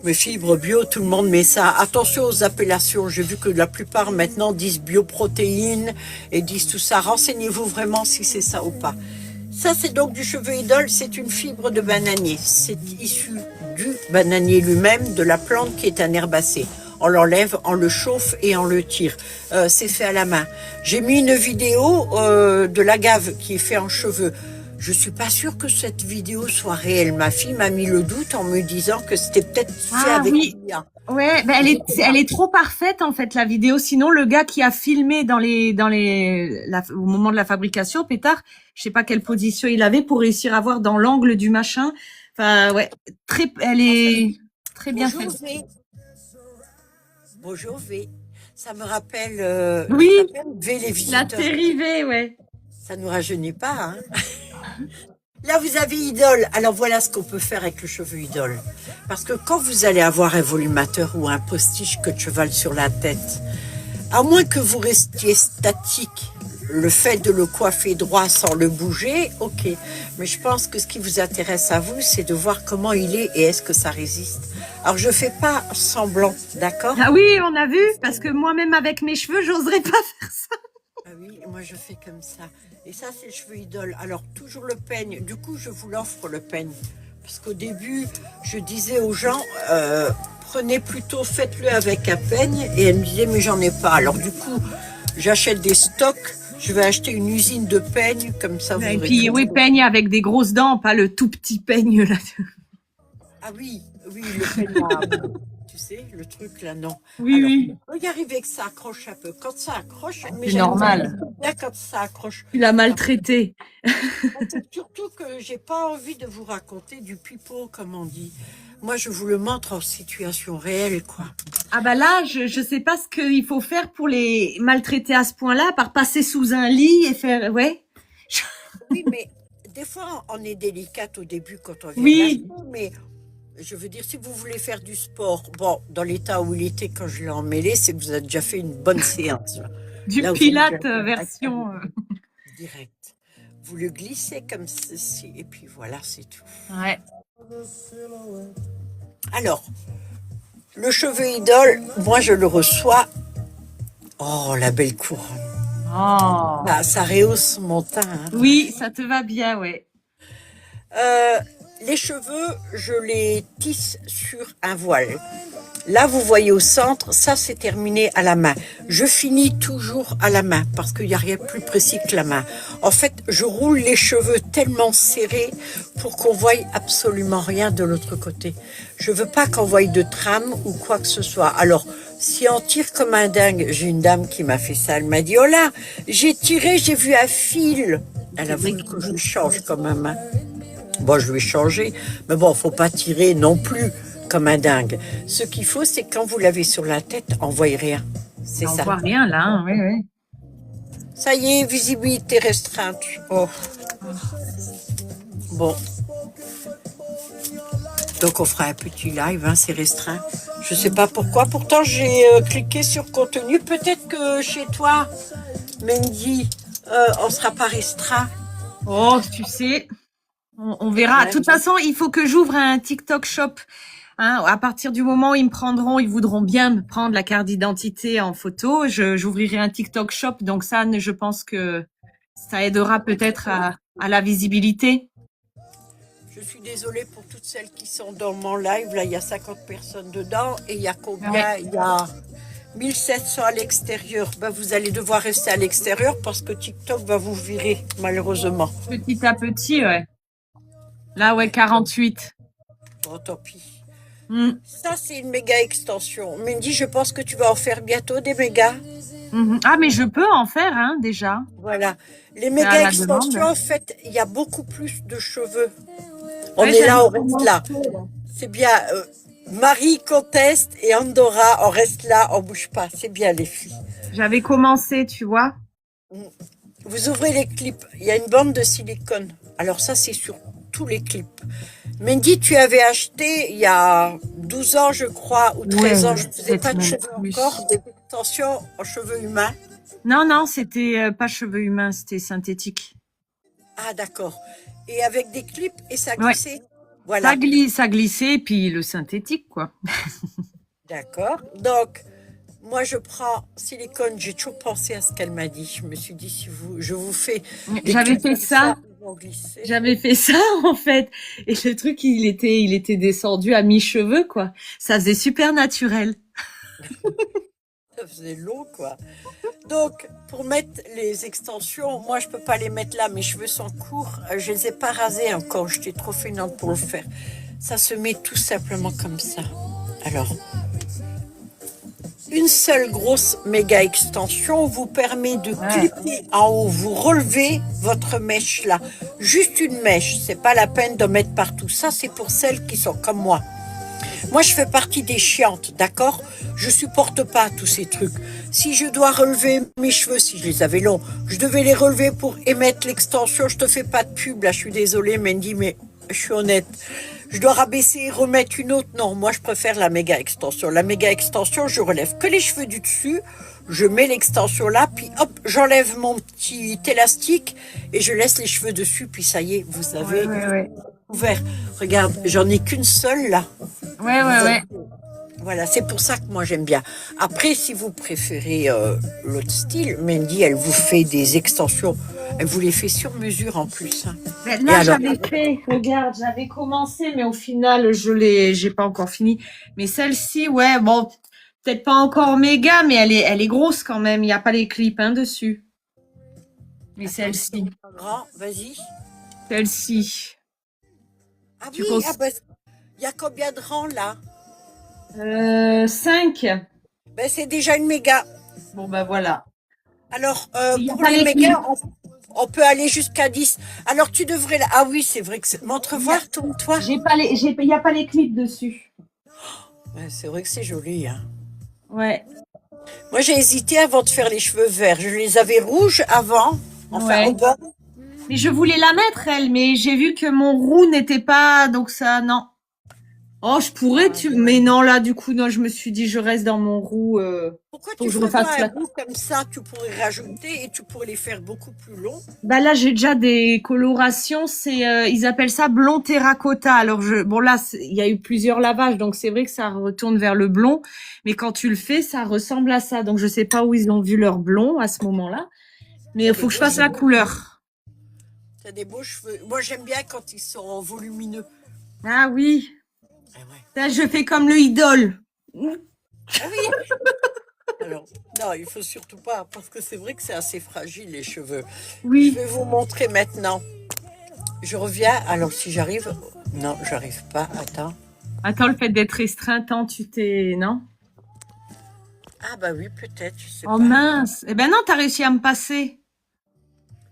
mais fibre bio, tout le monde met ça. Attention aux appellations. J'ai vu que la plupart maintenant disent bioprotéines et disent tout ça. Renseignez-vous vraiment si c'est ça ou pas. Ça, c'est donc du cheveu idole. C'est une fibre de bananier. C'est issu du bananier lui-même, de la plante qui est un herbacé. On l'enlève, on le chauffe et on le tire. C'est fait à la main. J'ai mis une vidéo de l'agave qui est fait en cheveux. Je suis pas sûre que cette vidéo soit réelle. Ma fille m'a mis le doute en me disant que c'était peut-être fait avec l'IA. Ouais, ben elle est trop parfaite en fait la vidéo. Sinon le gars qui a filmé au moment de la fabrication, pétard, je sais pas quelle position il avait pour réussir à voir dans l'angle du machin. Enfin ouais, elle est très bien Bonjour faite. V. Bonjour V. Ça me rappelle, Oui, V les la visiteurs. série V, ouais. Ça nous rajeunit pas, hein. Là, vous avez idole. Alors voilà ce qu'on peut faire avec le cheveu idole. Parce que quand vous allez avoir un volumateur ou un postiche que de cheval sur la tête, à moins que vous restiez statique, le fait de le coiffer droit sans le bouger, ok. Mais je pense que ce qui vous intéresse à vous, c'est de voir comment il est et est-ce que ça résiste. Alors je fais pas semblant, d'accord? Ah oui, on a vu, parce que moi-même avec mes cheveux, j'oserais pas faire ça. Ah oui, moi je fais comme ça. Et ça, c'est le cheveu idole. Alors, toujours le peigne. Du coup, je vous l'offre, le peigne. Parce qu'au début, je disais aux gens, prenez plutôt, faites-le avec un peigne. Et elle me disait, mais j'en ai pas. Alors, du coup, j'achète des stocks. Je vais acheter une usine de peigne. Comme ça, vous Et aurez puis tout. oui, peigne avec des grosses dents, pas le tout petit peigne là. Ah oui, oui, le peigne là. Tu sais, le truc là, non. Oui, Alors, oui. faut y arriver que ça accroche un peu. Quand ça accroche, mais C'est j'aime normal. bien quand ça accroche. Tu l'as maltraité. C'est surtout que j'ai pas envie de vous raconter du pipeau, comme on dit. Moi, je vous le montre en situation réelle, quoi. Ah bah là, je sais pas ce qu'il faut faire pour les maltraiter à ce point-là, à part passer sous un lit et faire, ouais. Oui, mais des fois, on est délicate au début quand on vient Oui. d'acheter, mais je veux dire, si vous voulez faire du sport, bon, dans l'état où il était quand je l'ai emmêlé, c'est que vous avez déjà fait une bonne séance. Du Là, vous Pilate avez version. direct. Vous le glissez comme ceci, et puis voilà, c'est tout. Ouais. Alors, le cheveu idole, moi, je le reçois. Oh, la belle couronne. Oh. Ah, ça rehausse mon teint, hein. Oui, ça te va bien, ouais. Les cheveux, je les tisse sur un voile. Là, vous voyez au centre, ça c'est terminé à la main. Je finis toujours à la main parce qu'il n'y a rien de plus précis que la main. En fait, je roule les cheveux tellement serrés pour qu'on voie absolument rien de l'autre côté. Je veux pas qu'on voie de trame ou quoi que ce soit. Alors, si on tire comme un dingue, j'ai une dame qui m'a fait ça, elle m'a dit, oh là, j'ai tiré, j'ai vu un fil. Elle a voulu que je change comme un main. Bon, je vais changer, mais bon, faut pas tirer non plus comme un dingue. Ce qu'il faut, c'est quand vous l'avez sur la tête, on voit rien. C'est On ça. voit rien là, hein, oui, oui. Ça y est, visibilité restreinte. Oh. Bon. Donc on fera un petit live, hein, c'est restreint. Je sais pas pourquoi. Pourtant, j'ai cliqué sur contenu. Peut-être que chez toi, Mendy, on sera pas restreint. Oh, tu sais, on verra. De toute façon, il faut que j'ouvre un TikTok shop. Hein, à partir du moment où ils me prendront, ils voudront bien me prendre la carte d'identité en photo. J'ouvrirai un TikTok shop. Donc ça, je pense que ça aidera peut-être à la visibilité. Je suis désolée pour toutes celles qui sont dans mon live. Là, il y a 50 personnes dedans. Et il y a combien? Ouais. Il y a 1700 à l'extérieur. Ben, vous allez devoir rester à l'extérieur parce que TikTok va vous virer, malheureusement. Petit à petit, ouais. Là, ouais, 48. Bon, tant pis. Mm. Ça, c'est une méga extension. Mandy, je pense que tu vas en faire bientôt des mégas. Mhm. Ah, mais je peux en faire, hein, déjà. Voilà. Les C'est à méga la demande. extensions, en fait, il y a beaucoup plus de cheveux. On Ouais, est j'avais là, on reste là. commencé, là. C'est bien. Marie conteste et Andorra, on reste là, on bouge pas. C'est bien, les filles. J'avais commencé, tu vois. Vous ouvrez les clips. Il y a une bande de silicone. Alors ça, c'est sur tous les clips. Mandy, tu avais acheté il y a 12 ans, je crois, ou 13 ans. Ouais, Je ne faisais peut-être pas de même cheveux plus. encore, des extensions en cheveux humains. Non, non, c'était pas cheveux humains, c'était synthétique. Ah, d'accord. Et avec des clips et ça Ouais, glissait. Voilà. ça glissait, puis le synthétique, quoi. D'accord. Donc, moi, je prends silicone. J'ai toujours pensé à ce qu'elle m'a dit. Je me suis dit, si je vous fais des J'avais clips fait comme ça, ça. ils vont glisser. J'avais fait ça, en fait. Et le truc, il était descendu à mi-cheveux, quoi. Ça faisait super naturel. Ça faisait long, quoi. Donc, pour mettre les extensions, moi, je peux pas les mettre là. Mes cheveux sont courts. Je les ai pas rasés encore. J'étais trop feignante pour le faire. Ça se met tout simplement comme ça. Alors, une seule grosse méga extension vous permet de Ouais. clipper en haut. Vous relevez votre mèche là. Juste une mèche. C'est pas la peine de mettre partout. Ça, c'est pour celles qui sont comme moi. Moi, je fais partie des chiantes, d'accord? Je supporte pas tous ces trucs. Si je dois relever mes cheveux, si je les avais longs, je devais les relever pour émettre l'extension. Je te fais pas de pub, là, je suis désolée, Mandy, mais je suis honnête. Je dois rabaisser et remettre une autre. Non, moi, je préfère la méga extension. La méga extension, je relève que les cheveux du dessus. Je mets l'extension là, puis hop, j'enlève mon petit élastique et je laisse les cheveux dessus. Puis ça y est, vous avez Ouais. ouvert. Regarde, j'en ai qu'une seule là. Ouais. Voilà, c'est pour ça que moi j'aime bien. Après, si vous préférez l'autre style, Mandy, elle vous fait des extensions. Elle vous les fait sur mesure en plus, hein. Mais Et là, alors, regarde, j'avais commencé, mais au final, j'ai pas encore fini. Mais celle-ci, ouais, bon, peut-être pas encore méga, mais elle est grosse quand même. Il n'y a pas les clips, hein, dessus. Mais attention, pas grand, vas-y. celle-ci, Ah tu oui, ah cons... ben, il y a combien de rangs là? 5. Ben, c'est déjà une méga. Bon, bah voilà. Alors, Il n'y a pour pas les les clips. mégas, on peut aller jusqu'à 10. Alors, tu devrais... Ah oui, c'est vrai que... Montre Il y a, voir, tourne-toi. il y a pas les clips dessus. Ouais, c'est vrai que c'est joli, hein. Ouais, Moi, j'ai hésité avant de faire les cheveux verts. Je les avais rouges avant, enfin au ouais. bas. Mais je voulais la mettre, elle, mais j'ai vu que mon roux n'était pas, donc ça, non. Oh, je pourrais, mais non, là, du coup, non, je me suis dit, je reste dans mon roux, Pourquoi faut tu que je ferais pas refasse un la... bout comme ça? Tu pourrais rajouter et tu pourrais les faire beaucoup plus longs. Bah là, j'ai déjà des colorations, ils appellent ça blond terracotta. Alors bon là, il y a eu plusieurs lavages, donc c'est vrai que ça retourne vers le blond, mais quand tu le fais, ça ressemble à ça. Donc je sais pas où ils ont vu leur blond à ce moment-là, mais il faut que je fasse la couleur. T'as des beaux cheveux. Moi, j'aime bien quand ils sont volumineux. Ah oui, Ah ouais. là je fais comme le idole. Ah oui. Alors, non, il faut surtout pas, parce que c'est vrai que c'est assez fragile, les cheveux. Je Oui. vais vous montrer maintenant. Je reviens. Alors, si j'arrive... Non, j'arrive pas. Attends. Attends, le fait d'être restreint, non? Ah bah oui, peut-être, je sais Oh pas. mince. Eh ben non, t'as réussi à me passer.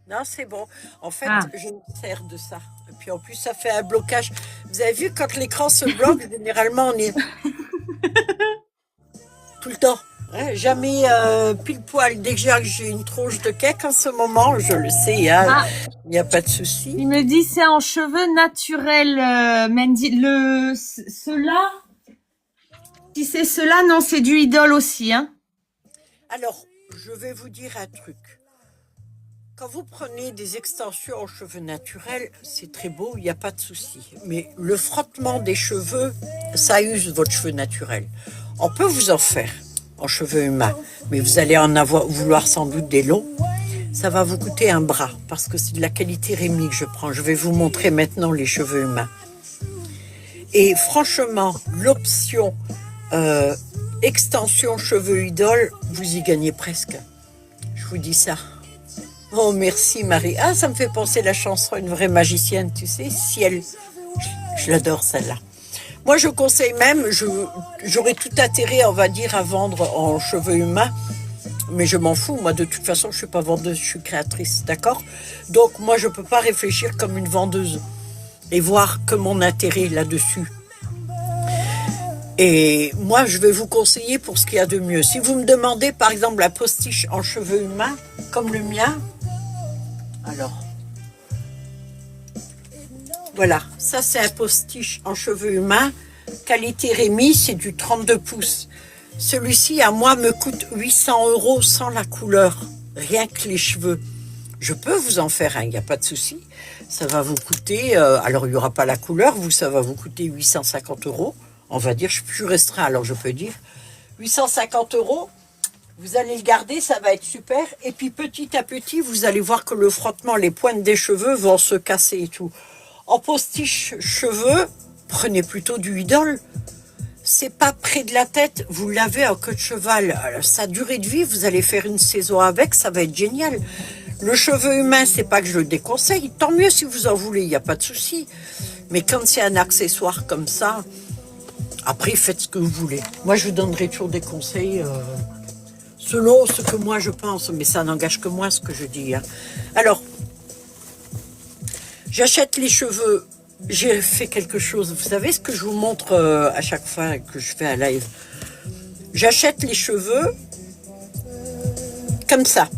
Non, c'est bon. En fait, Ah. je me sers de ça. Et puis en plus, ça fait un blocage. Vous avez vu, quand l'écran se bloque, généralement, on est tout le temps. Hein, jamais pile poil. Dès que j'ai une tronche de cake en ce moment, je le sais, hein, Ah, il n'y a pas de souci. il me dit c'est en cheveux naturels, Mandy. Cela, si c'est cela, non, c'est du idole aussi, hein. Alors, je vais vous dire un truc. Quand vous prenez des extensions en cheveux naturels, c'est très beau, il n'y a pas de souci. Mais le frottement des cheveux, ça use votre cheveu naturel. On peut vous en faire en cheveux humains, mais vous allez vouloir sans doute des longs. Ça va vous coûter un bras, parce que c'est de la qualité Rémi que je prends. Je vais vous montrer maintenant les cheveux humains. Et franchement, l'option extension cheveux idole, vous y gagnez presque. Je vous dis ça. Oh, merci Marie. Ah, ça me fait penser la chanson Une vraie magicienne, tu sais, Ciel. Je l'adore celle-là. Moi, je conseille même, j'aurais tout intérêt, on va dire, à vendre en cheveux humains. Mais je m'en fous, moi de toute façon je suis pas vendeuse, je suis créatrice, d'accord? Donc moi je peux pas réfléchir comme une vendeuse et voir que mon intérêt là-dessus. Et moi je vais vous conseiller pour ce qu'il y a de mieux. Si vous me demandez par exemple la postiche en cheveux humains, comme le mien, alors voilà, ça c'est un postiche en cheveux humains, qualité Rémi, c'est du 32 pouces. Celui-ci, à moi, me coûte 800 € sans la couleur, rien que les cheveux. Je peux vous en faire un, il n'y a pas de souci. Ça va vous coûter, alors il n'y aura pas la couleur, vous, ça va vous coûter 850 €. On va dire, je suis plus restreint, alors je peux dire 850 €. Vous allez le garder, ça va être super. Et puis petit à petit, vous allez voir que le frottement, les pointes des cheveux vont se casser et tout. En postiche cheveux, prenez plutôt du idole. C'est pas près de la tête, vous l'avez en queue de cheval. Alors, sa durée de vie, vous allez faire une saison avec, ça va être génial. Le cheveu humain, c'est pas que je le déconseille, tant mieux si vous en voulez, il n'y a pas de souci. Mais quand c'est un accessoire comme ça, après faites ce que vous voulez. Moi, je vous donnerai toujours des conseils selon ce que moi je pense, mais ça n'engage que moi ce que je dis. Hein. Alors, j'achète les cheveux. J'ai fait quelque chose, vous savez ce que je vous montre à chaque fois que je fais un live. J'achète les cheveux comme ça.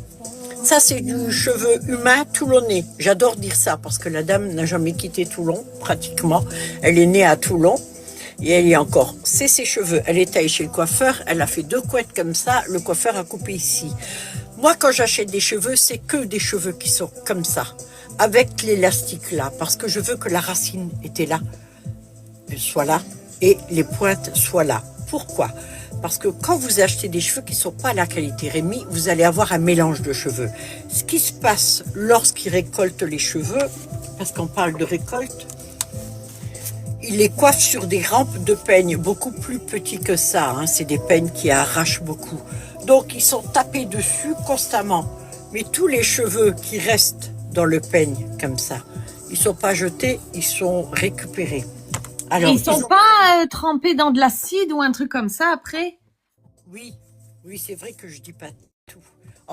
Ça c'est du cheveu humain toulonnais. J'adore dire ça parce que la dame n'a jamais quitté Toulon, pratiquement. Elle est née à Toulon et elle y est encore. C'est ses cheveux. Elle est allée chez le coiffeur, elle a fait 2 couettes comme ça, le coiffeur a coupé ici. Moi quand j'achète des cheveux, c'est que des cheveux qui sont comme ça. Avec l'élastique là, parce que je veux que la racine était là, soit là, et les pointes soient là. Pourquoi? Parce que quand vous achetez des cheveux qui ne sont pas à la qualité Rémi, vous allez avoir un mélange de cheveux. Ce qui se passe lorsqu'ils récoltent les cheveux, parce qu'on parle de récolte, ils les coiffent sur des rampes de peigne, beaucoup plus petits que ça, hein. C'est des peignes qui arrachent beaucoup. Donc ils sont tapés dessus constamment. Mais tous les cheveux qui restent dans le peigne comme ça, ils sont pas jetés, ils sont récupérés. Alors, ils sont pas trempés dans de l'acide ou un truc comme ça après? Oui, c'est vrai que je dis pas tout.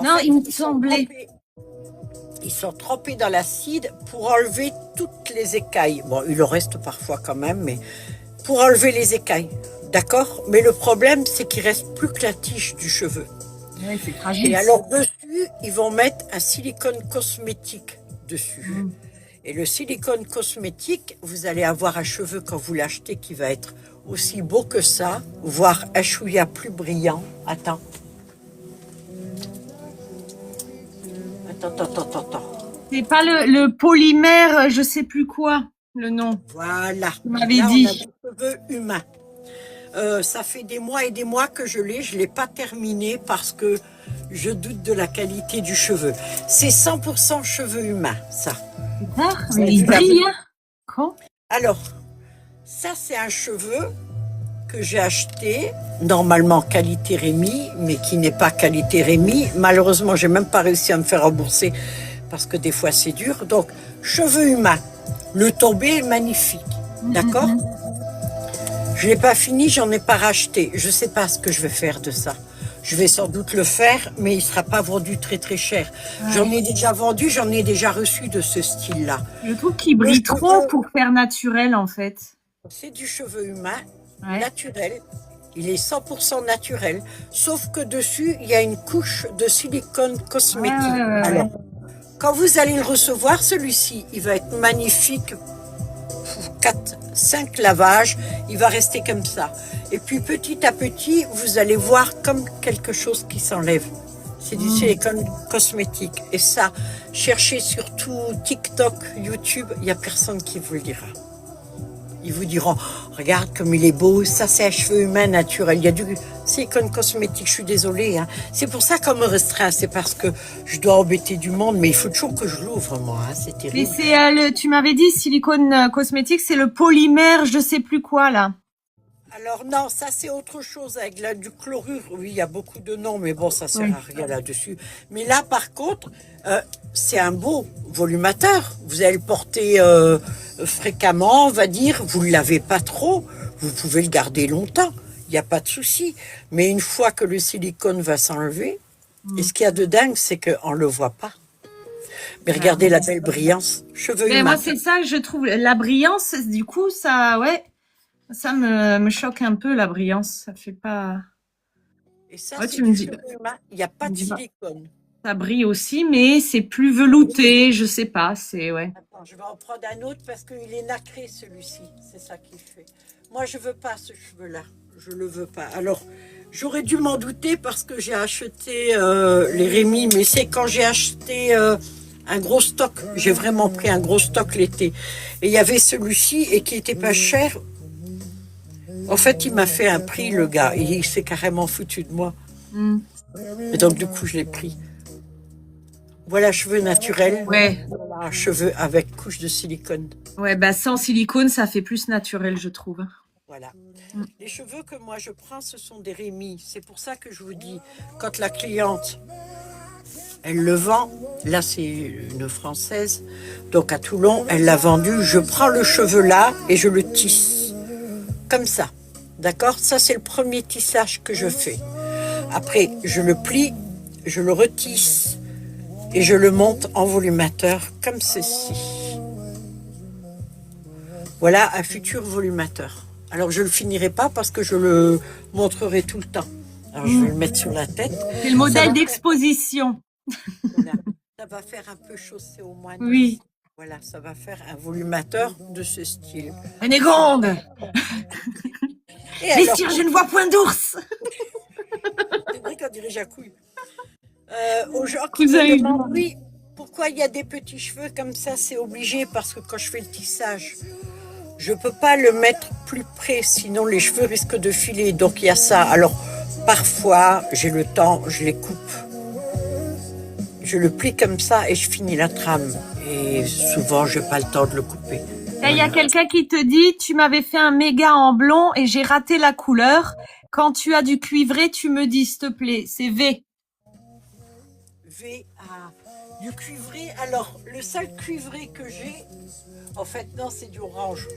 Non, il me semblait. Ils sont trempés dans l'acide pour enlever toutes les écailles. Bon, il en reste parfois quand même, mais pour enlever les écailles, d'accord? Mais le problème, c'est qu'il reste plus que la tige du cheveu. Oui, c'est tragique. Et alors dessus, ils vont mettre un silicone cosmétique dessus. Et le silicone cosmétique, vous allez avoir un cheveu quand vous l'achetez qui va être aussi beau que ça, voire un chouïa plus brillant. Attends. Attends. C'est pas le polymère, je sais plus quoi, le nom. Voilà. Vous m'avez dit. On a des cheveux humains. Ça fait des mois et des mois que je l'ai pas terminé parce que je doute de la qualité du cheveu. C'est 100% cheveux humains, ça. Mais il brille, hein? Alors, ça c'est un cheveu que j'ai acheté, normalement qualité Rémi, mais qui n'est pas qualité Rémi. Malheureusement, j'ai même pas réussi à me faire rembourser parce que des fois c'est dur. Donc, cheveux humains. Le tombé est magnifique, d'accord? Je l'ai pas fini, j'en ai pas racheté. Je sais pas ce que je vais faire de ça. Je vais sans doute le faire, mais il sera pas vendu très très cher. Ouais. J'en ai déjà vendu, j'en ai déjà reçu de ce style-là. Je trouve qu'il brille trop pour faire naturel en fait. C'est du cheveu humain, naturel. Il est 100% naturel, sauf que dessus, il y a une couche de silicone cosmétique. Alors, quand vous allez le recevoir, celui-ci, il va être magnifique. 4-5 lavages, il va rester comme ça. Et puis petit à petit, vous allez voir comme quelque chose qui s'enlève. C'est du silicone cosmétique. Et ça, cherchez sur tout TikTok, YouTube, il n'y a personne qui vous le dira. Ils vous diront, oh, regarde comme il est beau, ça c'est un cheveu humain naturel. Il y a du silicone cosmétique, je suis désolée. Hein. C'est pour ça qu'on me restreint, c'est parce que je dois embêter du monde, mais il faut toujours que je l'ouvre, moi. Hein. C'est terrible. Mais c'est tu m'avais dit silicone cosmétique, c'est le polymère, je sais plus quoi là. Alors non, ça c'est autre chose avec du chlorure. Oui, il y a beaucoup de noms, mais bon, ça sert à rien là-dessus. Mais là, par contre, c'est un beau volumateur. Vous allez le porter fréquemment, on va dire. Vous ne le lavez pas trop. Vous pouvez le garder longtemps, il n'y a pas de souci. Mais une fois que le silicone va s'enlever, et ce qu'il y a de dingue, c'est qu'on ne le voit pas. Mais regardez la belle brillance, cheveux Mais humains. moi, c'est ça que je trouve. La brillance, du coup, ça, ouais, ça me choque un peu, la brillance. Ça fait pas. Et ça, Ouais, c'est tu me du dis, cheveu humain, il n'y a pas tu me de dis pas. silicone. Ça brille aussi, mais c'est plus velouté, je sais pas, c'est, ouais. Attends, je vais en prendre un autre parce qu'il est nacré celui-ci. C'est ça qui fait. Moi, je veux pas ce cheveu-là. Je le veux pas. Alors, j'aurais dû m'en douter parce que j'ai acheté les Rémy, mais c'est quand j'ai acheté un gros stock. J'ai vraiment pris un gros stock l'été. Et il y avait celui-ci et qui était pas cher. En fait, il m'a fait un prix, le gars. Et il s'est carrément foutu de moi. Hmm. Et donc, du coup, je l'ai pris. Voilà, cheveux naturels. Ouais, Voilà, cheveux avec couche de silicone. ouais, bah sans silicone, ça fait plus naturel, je trouve. Voilà. Mm. Les cheveux que moi je prends, ce sont des Rémy. C'est pour ça que je vous dis, quand la cliente, elle le vend, là c'est une Française, donc à Toulon, elle l'a vendu, je prends le cheveu là et je le tisse. Comme ça. D'accord? Ça c'est le premier tissage que je fais. Après, je le plie, je le retisse et je le monte en volumateur comme ceci. Voilà un futur volumateur. Alors je ne le finirai pas parce que je le montrerai tout le temps. Alors je vais le mettre sur la tête. C'est le modèle d'exposition. Voilà. Ça va faire un peu chaussé au moins 10. Oui. Voilà, ça va faire un volumateur de ce style. Renégonde! Et alors, Messieurs, je ne vois point d'ours! c'est vrai qu'on dirait Jacouille. Aux gens qui Vous avez me eu demandent, oui, pourquoi il y a des petits cheveux comme ça, c'est obligé parce que quand je fais le tissage, je peux pas le mettre plus près, sinon les cheveux risquent de filer. Donc il y a ça. Alors parfois, j'ai le temps, je les coupe. Je le plie comme ça et je finis la trame. Et souvent, je n'ai pas le temps de le couper. Il y a quelqu'un qui te dit, tu m'avais fait un méga en blond et j'ai raté la couleur. Quand tu as du cuivré, tu me dis, s'il te plaît. C'est V. V à du cuivré. Alors, le seul cuivré que j'ai, en fait, non, c'est du orange.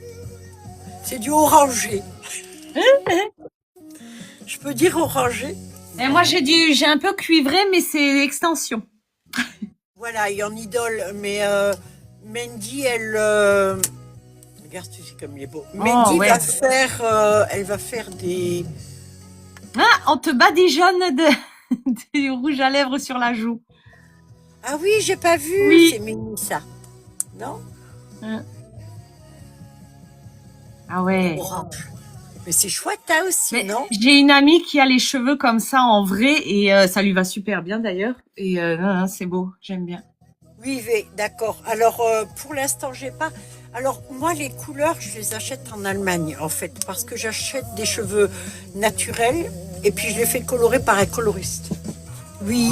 C'est du orangé. Je peux dire orangé? Et moi, j'ai un peu cuivré, mais c'est l'extension. Voilà, il y en idole. Mais Mandy, elle... regarde, tu sais comme il est beau. Mandy ouais. elle va faire des... Ah, on te badigeonne du rouge à lèvres sur la joue. Ah oui, j'ai pas vu. Oui. C'est mignon ça. Non? Ah ouais. Orange. Mais c'est chouette, hein, aussi, Mais non? j'ai une amie qui a les cheveux comme ça en vrai et ça lui va super bien d'ailleurs. Et non, c'est beau, j'aime bien. Oui, d'accord. Alors, pour l'instant, j'ai pas. Alors, moi, les couleurs, je les achète en Allemagne, en fait, parce que j'achète des cheveux naturels et puis je les fais colorer par un coloriste. Oui.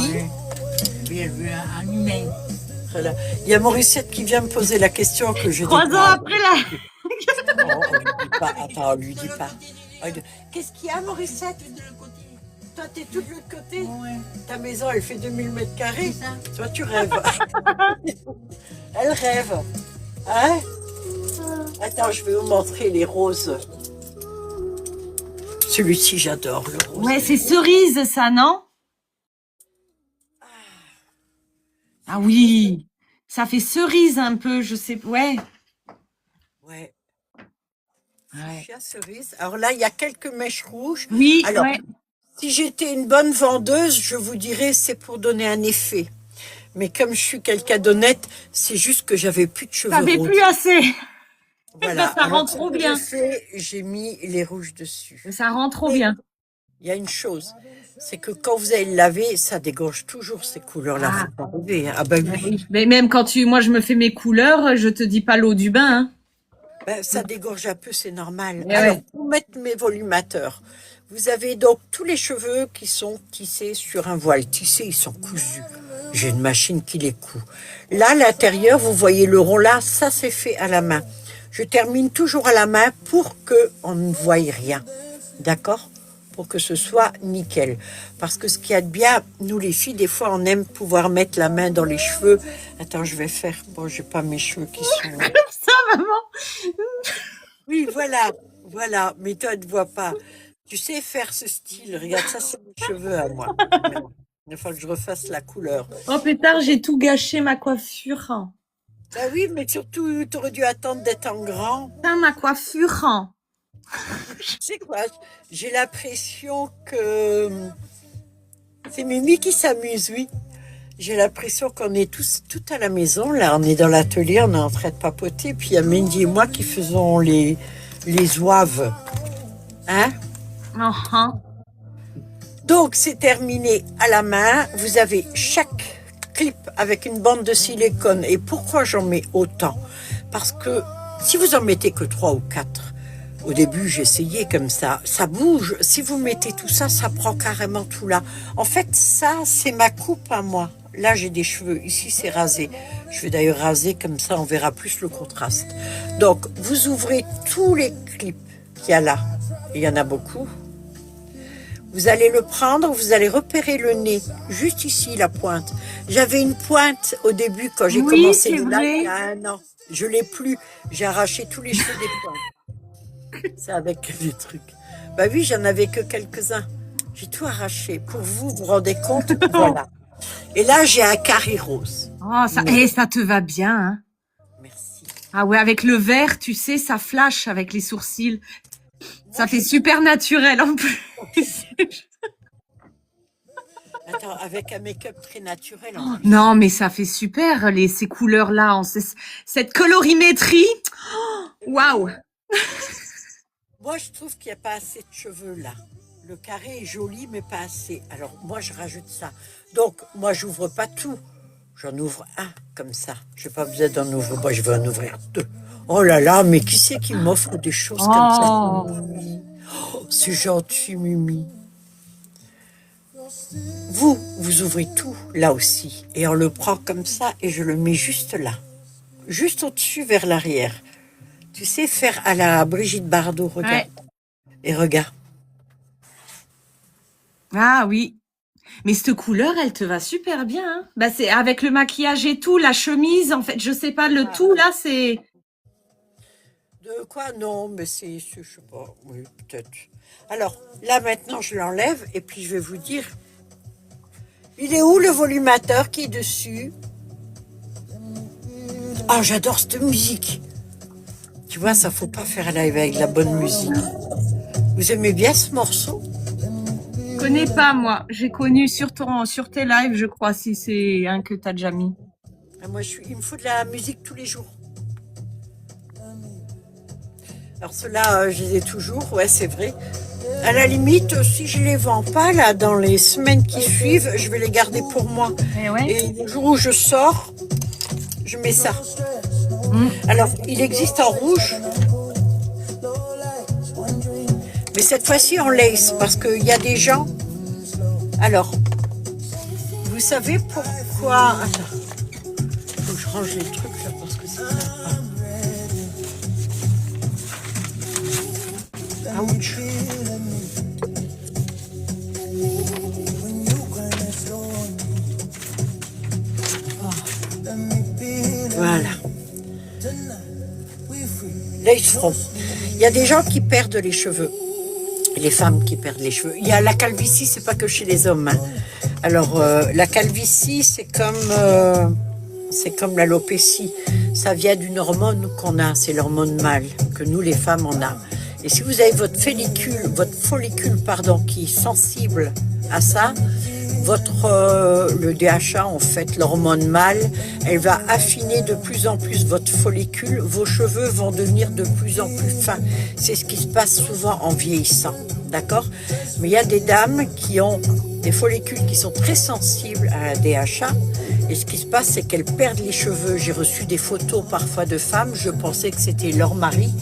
Oui, elle veut un humain. Voilà. Il y a Morissette qui vient me poser la question que je 3 dis ans pas. après là. Non, on lui dit pas. Attends, on lui dit pas. Qu'est-ce qu'il y a, Morissette? Toi, t'es tout de l'autre côté. Ouais. Ta maison, elle fait 2000 mètres carrés. C'est ça. Toi, tu rêves. Elle rêve. Hein? Attends, je vais vous montrer les roses. Celui-ci, j'adore le rose. Ouais, c'est cerise ça, non? Ah oui. Ça fait cerise un peu, je sais. Ouais. Ouais. Ouais. Fuchsia cerise. Alors là, il y a quelques mèches rouges. Oui, Alors, ouais. si j'étais une bonne vendeuse, je vous dirais c'est pour donner un effet. Mais comme je suis quelqu'un d'honnête, c'est juste que j'avais plus de cheveux T'avais roses. plus assez. Voilà. Ça rend Alors, trop ce que bien. j'ai fait, j'ai mis les rouges dessus. Ça rend trop Mais bien. il y a une chose, c'est que quand vous allez le laver, ça dégorge toujours ces couleurs-là. Ah. Faut pas rêver, hein. Ah ben oui. Mais même quand moi je me fais mes couleurs, je te dis pas l'eau du bain. Hein. Ben, ça dégorge un peu, c'est normal. Eh Alors, ouais. pour mettre mes volumateurs, vous avez donc tous les cheveux qui sont tissés sur un voile. Tissés, ils sont cousus. J'ai une machine qui les coud. Là, à l'intérieur, vous voyez le rond là, ça c'est fait à la main. Je termine toujours à la main pour qu'on ne voie rien. D'accord? Pour que ce soit nickel. Parce que ce qu'il y a de bien, nous les filles, des fois, on aime pouvoir mettre la main dans les cheveux. Attends, je vais faire... Bon, j'ai pas mes cheveux qui sont... Ça, maman. Oui, voilà. Voilà, mais toi, tu ne vois pas. Tu sais faire ce style. Regarde, ça, c'est mes cheveux à moi. Maintenant, il faut que je refasse la couleur. Oh pétard, j'ai tout gâché ma coiffure. Bah oui, mais surtout, tu aurais dû attendre d'être en grand. Putain, ma coiffure. Tu sais quoi? J'ai l'impression que c'est Mimi qui s'amuse, oui. J'ai l'impression qu'on est tous tout à la maison. Là, on est dans l'atelier, on est en train de papoter. Puis il y a Mandy et moi qui faisons les ouaves. Hein? Uh-huh. Donc, c'est terminé à la main. Vous avez chaque clip avec une bande de silicone. Et pourquoi j'en mets autant? Parce que si vous en mettez que 3 ou 4, au début, j'essayais comme ça. Ça bouge. Si vous mettez tout ça, ça prend carrément tout là. En fait, ça, c'est ma coupe à moi. Là, j'ai des cheveux. Ici, c'est rasé. Je vais d'ailleurs raser comme ça, on verra plus le contraste. Donc, vous ouvrez tous les clips qu'il y a là. Il y en a beaucoup. Vous allez le prendre, vous allez repérer le nez, juste ici, la pointe. J'avais une pointe au début quand j'ai Oui, commencé c'est le live vrai. il y a 1 an. Je l'ai plus. J'ai arraché tous les cheveux des pointes. C'est avec des trucs. Bah oui, j'en avais que quelques-uns. J'ai tout arraché. Pour vous, vous vous rendez compte? Voilà. Et là, j'ai un carré rose. Oh, ça, Mais- ça te va bien, hein. Merci. Ah ouais, avec le vert, tu sais, ça flash avec les sourcils. Ça fait super naturel en plus. Attends, avec un make-up très naturel. En plus. Non, mais ça fait super, ces couleurs-là, cette colorimétrie. Oh, waouh! Moi, je trouve qu'il n'y a pas assez de cheveux là. Le carré est joli, mais pas assez. Alors, moi, je rajoute ça. Donc, moi, j'ouvre pas tout. J'en ouvre un, comme ça. Je n'ai pas besoin d'en ouvrir. Moi, je vais en ouvrir 2. Oh là là, mais qui c'est qui m'offre des choses comme ça? Mimi. Oh, c'est gentil, Mimi. Vous ouvrez tout là aussi. Et on le prend comme ça et je le mets juste là. Juste au-dessus, vers l'arrière. Tu sais, faire à la Brigitte Bardot, regarde. Ouais. Et regarde. Ah oui. Mais cette couleur, elle te va super bien, hein. Bah, c'est avec le maquillage et tout, la chemise, en fait, je sais pas, le tout, là, c'est... De quoi? Non, mais je sais pas. Oui, peut-être. Alors, là, maintenant, je l'enlève et puis je vais vous dire. Il est où le volumateur qui est dessus? Ah, j'adore cette musique. Tu vois, ça faut pas faire live avec la bonne musique. Vous aimez bien ce morceau? Je connais pas, moi. J'ai connu sur tes lives, je crois, si c'est un que t'as déjà mis. Ah, moi, il me faut de la musique tous les jours. Alors ceux-là, je les ai toujours, ouais, c'est vrai. À la limite, si je les vends pas, là, dans les semaines qui suivent, je vais les garder pour moi. Et le jour où je sors, je mets ça. Alors, il existe en rouge. Mais cette fois-ci en lace, parce qu'il y a des gens... Alors, vous savez pourquoi... Attends, il faut que je range les trucs, là, parce que c'est sympa. Ouch. Voilà. Lace front. Il y a des gens qui perdent les cheveux. Les femmes qui perdent les cheveux. Il y a la calvitie, c'est pas que chez les hommes. Hein. Alors, la calvitie, c'est comme l'alopécie. Ça vient d'une hormone qu'on a, c'est l'hormone mâle, que nous, les femmes, on a. Et si vous avez votre follicule, qui est sensible à ça, le DHA, en fait, l'hormone mâle, elle va affiner de plus en plus votre follicule. Vos cheveux vont devenir de plus en plus fins. C'est ce qui se passe souvent en vieillissant, d'accord? Mais il y a des dames qui ont des follicules qui sont très sensibles à la DHA. Et ce qui se passe, c'est qu'elles perdent les cheveux. J'ai reçu des photos parfois de femmes. Je pensais que c'était leur mari,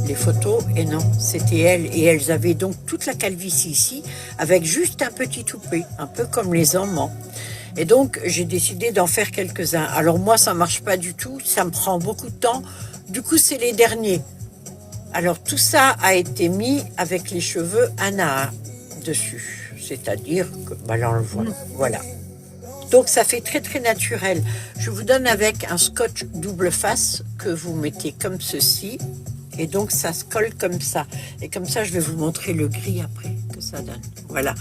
les photos, et non, c'était elles. Et elles avaient donc toute la calvitie ici, avec juste un petit toupet, un peu comme les hommes. Hein. Et donc, j'ai décidé d'en faire quelques-uns. Alors moi, ça marche pas du tout, ça me prend beaucoup de temps. Du coup, c'est les derniers. Alors, tout ça a été mis avec les cheveux un à un dessus. C'est-à-dire que, là, on le voit. Voilà. Donc, ça fait très, très naturel. Je vous donne avec un scotch double face que vous mettez comme ceci. Et donc, ça se colle comme ça. Et comme ça, je vais vous montrer le gris après que ça donne. Voilà.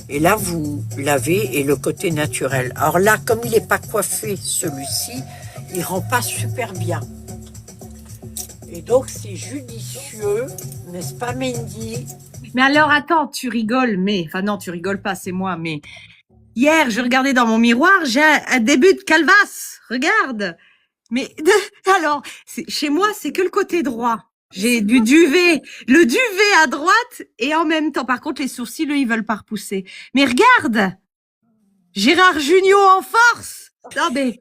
Et là, vous lavez et le côté naturel. Alors là, comme il n'est pas coiffé, celui-ci, il rend pas super bien. Et donc, c'est judicieux, n'est-ce pas, Mendy? Mais alors, attends, tu rigoles, mais... Enfin non, tu rigoles pas, c'est moi, mais... Hier, je regardais dans mon miroir, j'ai un début de calvasse. Regarde. Mais alors, chez moi, c'est que le côté droit. J'ai du duvet, le duvet à droite et en même temps, par contre, les sourcils, eux, ils veulent pas repousser. Mais regarde, Gérard Jugnot en force. Non mais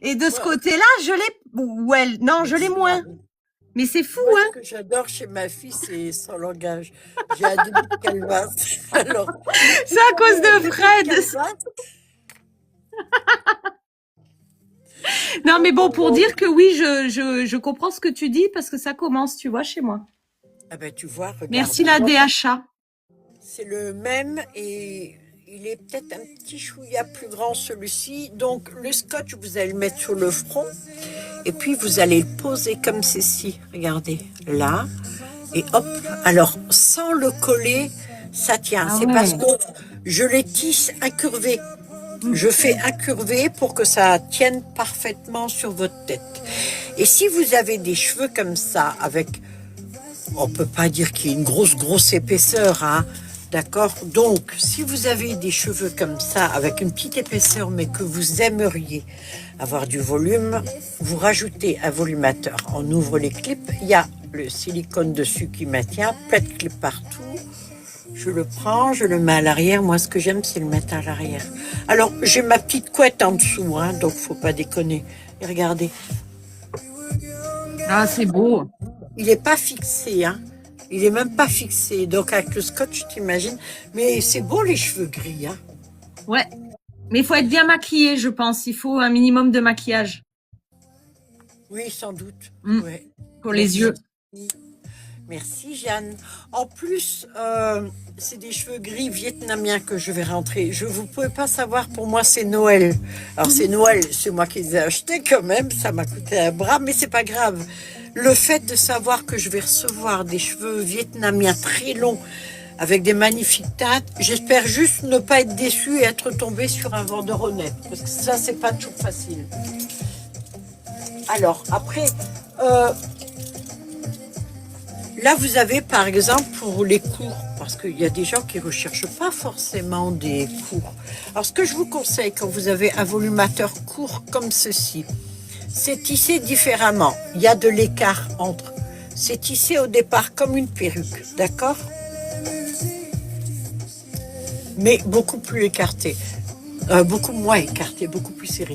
et de ce côté-là, je l'ai. Ouais, non, je l'ai moins. Mais c'est fou, Moi, hein. ce que j'adore chez ma fille, c'est son langage. J'ai un début de calvasse. Alors, C'est à cause de Fred. Non, mais bon, pour dire que oui, je comprends ce que tu dis parce que ça commence, tu vois, chez moi. Ah ben, tu vois, regarde. Merci la DHA. C'est le même et il est peut-être un petit chouïa plus grand celui-ci. Donc, le scotch, vous allez le mettre sur le front et puis vous allez le poser comme ceci. Regardez, là. Et hop, alors, sans le coller, ça tient. Ah C'est ouais. parce que je les tisse incurvés. Je fais incurver pour que ça tienne parfaitement sur votre tête. Et si vous avez des cheveux comme ça, avec, on peut pas dire qu'il y ait une grosse épaisseur, hein, d'accord? Donc, si vous avez des cheveux comme ça, avec une petite épaisseur, mais que vous aimeriez avoir du volume, vous rajoutez un volumateur. On ouvre les clips, il y a le silicone dessus qui maintient, plein de clips partout. Je le prends, je le mets à l'arrière. Moi, ce que j'aime, c'est le mettre à l'arrière. Alors, j'ai ma petite couette en dessous, hein, donc faut pas déconner. Et regardez, Ah, c'est beau. il n'est pas fixé, hein. Il est même pas fixé. Donc, avec le scotch, t'imagines. Mais c'est beau, les cheveux gris, hein. Ouais. Mais il faut être bien maquillé, je pense. Il faut un minimum de maquillage Oui, sans doute. Ouais. pour les yeux. Merci, Jeanne. En plus, c'est des cheveux gris vietnamiens que je vais rentrer. Vous pouvez pas savoir, pour moi, c'est Noël. Alors, c'est Noël, c'est moi qui les ai achetés quand même. Ça m'a coûté un bras, mais c'est pas grave. Le fait de savoir que je vais recevoir des cheveux vietnamiens très longs, avec des magnifiques teintes, j'espère juste ne pas être déçue et être tombée sur un vendeur honnête. Parce que ça, c'est pas toujours facile. Alors, après... là, vous avez, par exemple, pour les cours, parce qu'il y a des gens qui ne recherchent pas forcément des cours. Alors, ce que je vous conseille quand vous avez un volumateur court comme ceci, c'est tissé différemment. Il y a de l'écart entre. C'est tissé au départ comme une perruque, d'accord? Mais beaucoup plus écarté. Beaucoup moins écarté, beaucoup plus serré.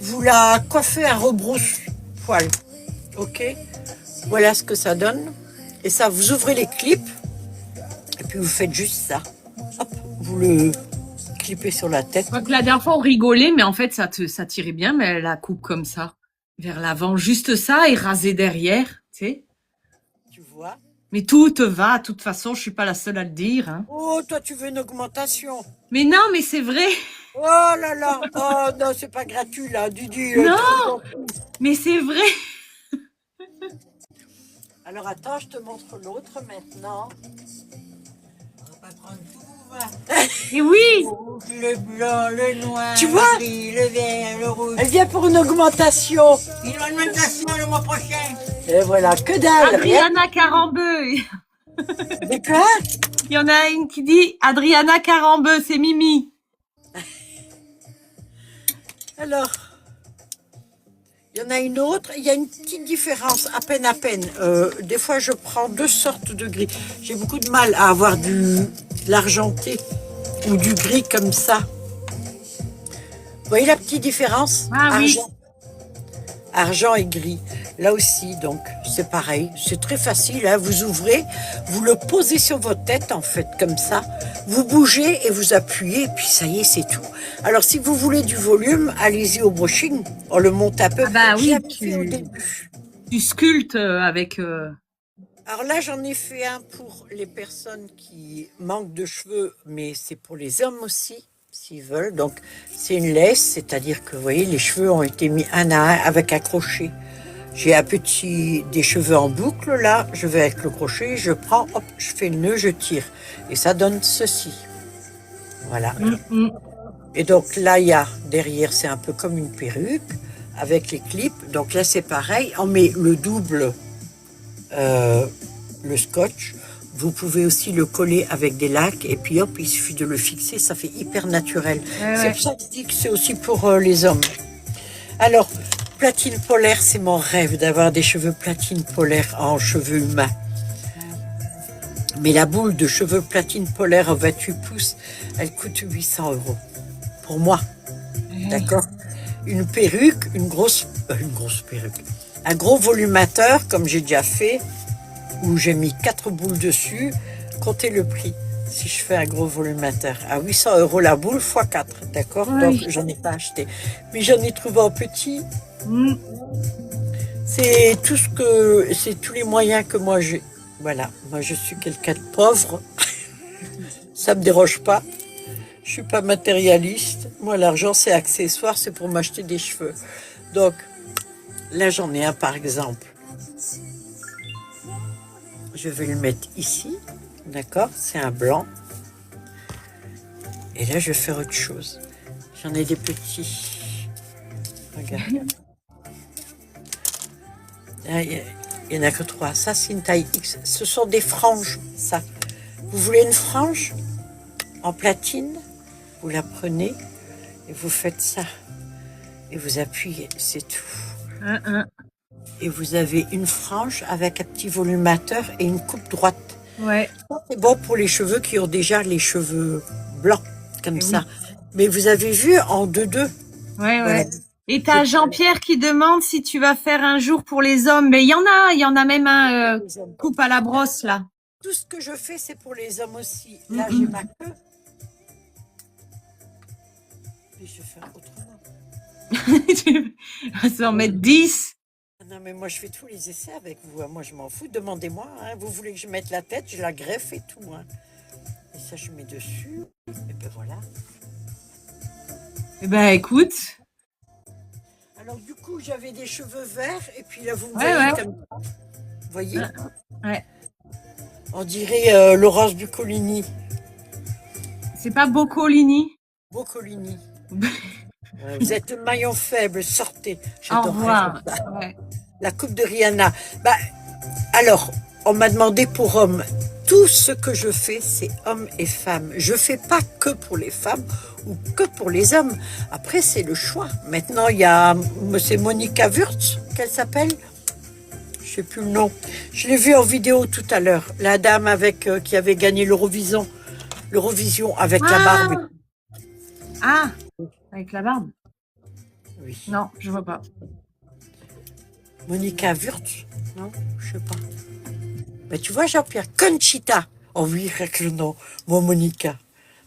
Vous la coiffez à rebrousse-poil, ok? Voilà ce que ça donne. Et ça, vous ouvrez les clips et puis vous faites juste ça. Hop, vous le clipez sur la tête. Donc, la dernière fois, on rigolait, mais en fait, ça tirait bien, mais la coupe comme ça, vers l'avant, juste ça, et raser derrière, tu sais. Tu vois? Mais tout te va, de toute façon, je suis pas la seule à le dire. Hein. Oh, toi, tu veux une augmentation? Mais non, mais c'est vrai. Oh là là! Oh non, c'est pas gratuit là, Didi. Non, mais c'est vrai. Alors attends, je te montre l'autre maintenant. On va pas prendre tout, va. Et oui. Le blanc, le noir, Tu vois? le gris, le vert, le rouge. Elle vient pour une augmentation. Il y aura une augmentation le mois prochain. Et voilà, que dalle. Rien. Adriana Carambeu. De quoi? Il y en a une qui dit Adriana Carambeu, c'est Mimi. Alors, il y en a une autre. Il y a une petite différence, à peine. Des fois, je prends deux sortes de gris. J'ai beaucoup de mal à avoir de l'argenté ou du gris comme ça. Vous voyez la petite différence? Ah oui. Argent et gris. Là aussi, donc, c'est pareil. C'est très facile. Hein. Vous ouvrez, vous le posez sur votre tête, en fait, comme ça. Vous bougez et vous appuyez, et puis ça y est, c'est tout. Alors, si vous voulez du volume, allez-y au brushing. On le monte un peu. Ah bah oui, J'avais fait au début. tu sculptes avec... Alors là, j'en ai fait un pour les personnes qui manquent de cheveux, mais c'est pour les hommes aussi, s'ils veulent. Donc, c'est une laisse, c'est-à-dire que, vous voyez, les cheveux ont été mis un à un avec un crochet. J'ai des cheveux en boucle là, je vais avec le crochet, je prends, hop, je fais le nœud, je tire. Et ça donne ceci. Voilà. Et donc là, derrière, c'est un peu comme une perruque avec les clips. Donc là, c'est pareil. On met le double, le scotch. Vous pouvez aussi le coller avec des lacs. Et puis hop, il suffit de le fixer. Ça fait hyper naturel. C'est pour ça que je dis que c'est aussi pour les hommes. Alors, platine polaire, c'est mon rêve d'avoir des cheveux platine polaire en cheveux humains. Mais la boule de cheveux platine polaire en 28 pouces, elle coûte 800 €. Pour moi. D'accord? Une perruque, une grosse perruque. Un gros volumateur, comme j'ai déjà fait, où j'ai mis 4 boules dessus. Comptez le prix. Si je fais un gros volumateur. À 800 € la boule, x 4. D'accord? Oui. Donc, j'en ai pas acheté. Mais j'en ai trouvé en petit. C'est tous les moyens que moi j'ai. Voilà. Moi, je suis quelqu'un de pauvre. Ça me dérange pas. Je suis pas matérialiste. Moi, l'argent, c'est accessoire, c'est pour m'acheter des cheveux. Donc, là, j'en ai un, par exemple. Je vais le mettre ici. D'accord? C'est un blanc. Et là, je vais faire autre chose. J'en ai des petits. Regarde. Là, il n'y en a que 3. Ça, c'est une taille X. Ce sont des franges, ça. Vous voulez une frange en platine? Vous la prenez et vous faites ça. Et vous appuyez, c'est tout. Et vous avez une frange avec un petit volumateur et une coupe droite. Ouais. C'est bon pour les cheveux qui ont déjà les cheveux blancs, comme ça. Mais vous avez vu en 2-2. Ouais. Et t'as Jean-Pierre qui demande si tu vas faire un jour pour les hommes. Mais il y en a même un coupe à la brosse, là. Tout ce que je fais, c'est pour les hommes aussi. Là, j'ai ma queue. Et je vais faire autrement. Tu vas en mettre 10. Non, mais moi, je fais tous les essais avec vous. Moi, je m'en fous. Demandez-moi. Hein. Vous voulez que je mette la tête, je la greffe et tout. Hein. Et ça, je mets dessus. Et ben voilà. Eh ben, écoute. Alors, du coup, j'avais des cheveux verts. Et puis là, vous me voyez comme ça. Vous voyez? Ouais. On dirait Laurence Bucolini. C'est pas Boccolini? Boccolini. Vous êtes le maillon faible, sortez. Au revoir. Ouais. La coupe de Rihanna. Bah, alors, on m'a demandé pour hommes. Tout ce que je fais, c'est hommes et femmes. Je fais pas que pour les femmes ou que pour les hommes. Après, c'est le choix. Maintenant, c'est Monica Wurtz, qu'elle s'appelle. Je sais plus le nom. Je l'ai vue en vidéo tout à l'heure. La dame qui avait gagné l'Eurovision avec la barbe. Ah, avec la barbe? Oui. Non, je vois pas. Monica Wurtz? Non, je sais pas. Ben, tu vois, Jean-Pierre, Conchita. Oh oui, avec le nom. Moi, Monica.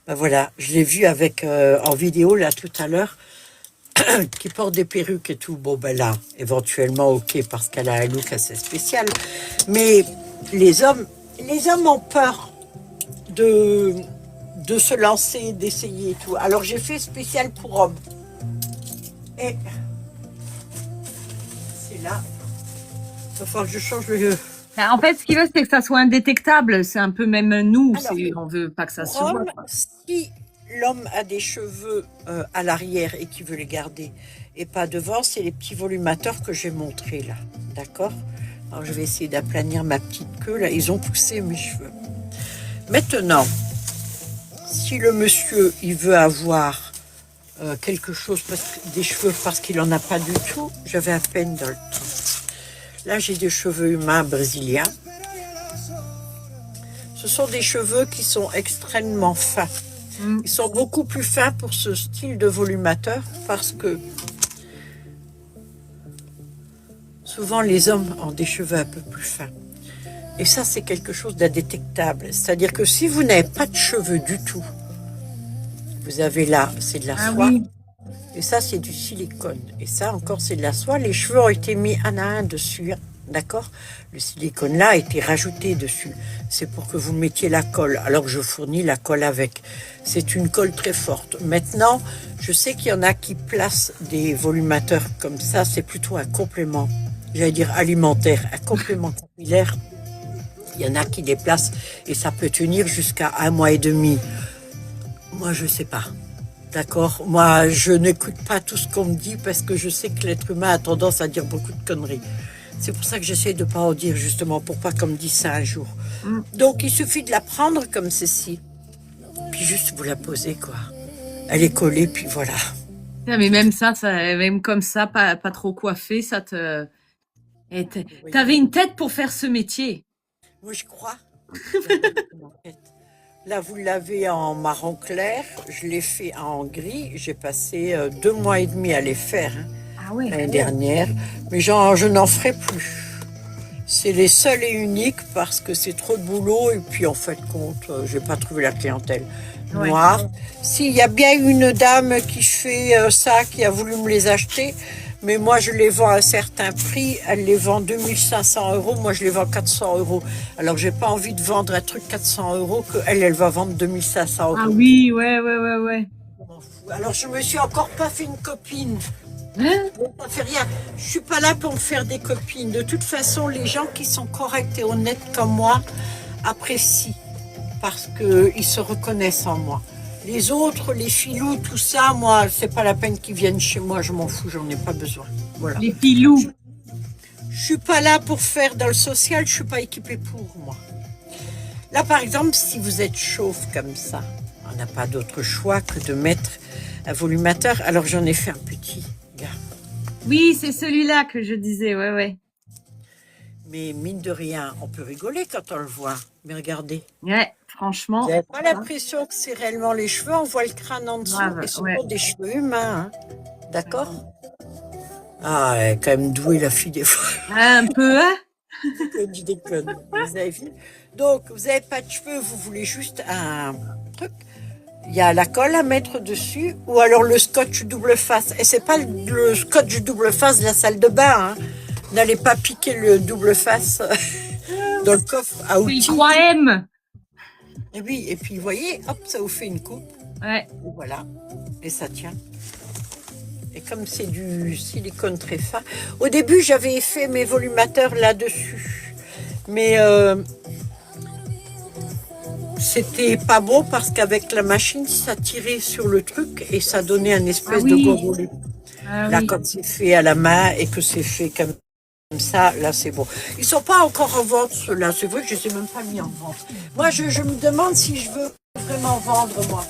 Ben voilà, je l'ai vue en vidéo, là, tout à l'heure, qui porte des perruques et tout. Bon, ben là, éventuellement, ok, parce qu'elle a un look assez spécial. Mais les hommes ont peur de se lancer, d'essayer et tout. Alors, j'ai fait spécial pour hommes. Et c'est là. Il va falloir que je change le... En fait, ce qu'il veut, c'est que ça soit indétectable. C'est un peu même nous. Alors, on veut pas que ça se homme, voit. si l'homme a des cheveux à l'arrière et qui veut les garder et pas devant, c'est les petits volumateurs que j'ai montrés là. D'accord? Alors, je vais essayer d'aplanir ma petite queue. Là, ils ont poussé mes cheveux. Maintenant, si le monsieur, il veut avoir quelque chose, des cheveux parce qu'il n'en a pas du tout, j'avais à peine dans le temps. Là, j'ai des cheveux humains brésiliens. Ce sont des cheveux qui sont extrêmement fins. Ils sont beaucoup plus fins pour ce style de volumateur parce que souvent les hommes ont des cheveux un peu plus fins. Et ça, c'est quelque chose d'indétectable. C'est-à-dire que si vous n'avez pas de cheveux du tout, vous avez là, c'est de la soie. Oui. Et ça, c'est du silicone. Et ça, encore, c'est de la soie. Les cheveux ont été mis un à un dessus. D'accord? Le silicone là a été rajouté dessus. C'est pour que vous mettiez la colle. Alors que je fournis la colle avec. C'est une colle très forte. Maintenant, je sais qu'il y en a qui placent des volumateurs comme ça. C'est plutôt un complément j'allais dire alimentaire, un complément capillaire. Il y en a qui déplacent et ça peut tenir jusqu'à 1 mois et demi. Moi, je sais pas. D'accord? Moi, je n'écoute pas tout ce qu'on me dit parce que je sais que l'être humain a tendance à dire beaucoup de conneries. C'est pour ça que j'essaie de pas en dire, justement, pour pas qu'on me dise ça un jour. Donc, il suffit de la prendre comme ceci. Puis juste vous la posez, quoi. Elle est collée, puis voilà. Ah, mais même ça, même comme ça, pas trop coiffé, ça te. Et t'avais une tête pour faire ce métier. Oui, je crois. Là, vous l'avez en marron clair. Je l'ai fait en gris. J'ai passé 2 mois et demi à les faire Ah ouais. l'année dernière. Mais je n'en ferai plus. C'est les seuls et uniques parce que c'est trop de boulot. Et puis, en fait, compte, j'ai pas trouvé la clientèle noire. S'il y a bien une dame qui fait ça, qui a voulu me les acheter. Mais moi, je les vends à un certain prix. Elle les vend 2500 €. Moi, je les vends 400 €. Alors, j'ai pas envie de vendre un truc 400 € que elle va vendre 2500 €. Ah oui, ouais. Je m'en fous. Alors, je me suis encore pas fait une copine. Hein? Ça fait rien. Je suis pas là pour me faire des copines. De toute façon, les gens qui sont corrects et honnêtes comme moi apprécient parce que ils se reconnaissent en moi. Les autres, les filous, tout ça, moi, c'est pas la peine qu'ils viennent chez moi, je m'en fous, j'en ai pas besoin. Voilà. Les filous. Je suis pas là pour faire dans le social, je suis pas équipée pour moi. Là, par exemple, si vous êtes chauve comme ça, on n'a pas d'autre choix que de mettre un volumateur. Alors, j'en ai fait un petit, gars. Oui, c'est celui-là que je disais, ouais. Mais mine de rien, on peut rigoler quand on le voit. Mais regardez. Ouais, franchement. Vous n'avez pas l'impression que c'est réellement les cheveux, on voit le crâne en dessous. Grave, Et ce ouais. sont des cheveux humains, hein. D'accord? Ah, elle est quand même douée, la fille, des fois. Un peu, hein? Je déconne. Vous avez vu? Donc, vous n'avez pas de cheveux, vous voulez juste un truc. Il y a la colle à mettre dessus, ou alors le scotch double face. Et c'est pas le scotch double face de la salle de bain, hein. N'allez pas piquer le double face dans le coffre à C'est outils. le 3M. Et oui, et puis vous voyez, hop, ça vous fait une coupe. Ouais. Et voilà, et ça tient. Et comme c'est du silicone très fin, au début j'avais fait mes volumateurs là-dessus, mais c'était pas bon parce qu'avec la machine ça tirait sur le truc et ça donnait un espèce de gros. Là, quand c'est fait à la main et que c'est fait comme ça, là c'est bon. Ils sont pas encore en vente ceux-là, c'est vrai que je les ai même pas mis en vente. Moi je me demande si je veux vraiment vendre moi.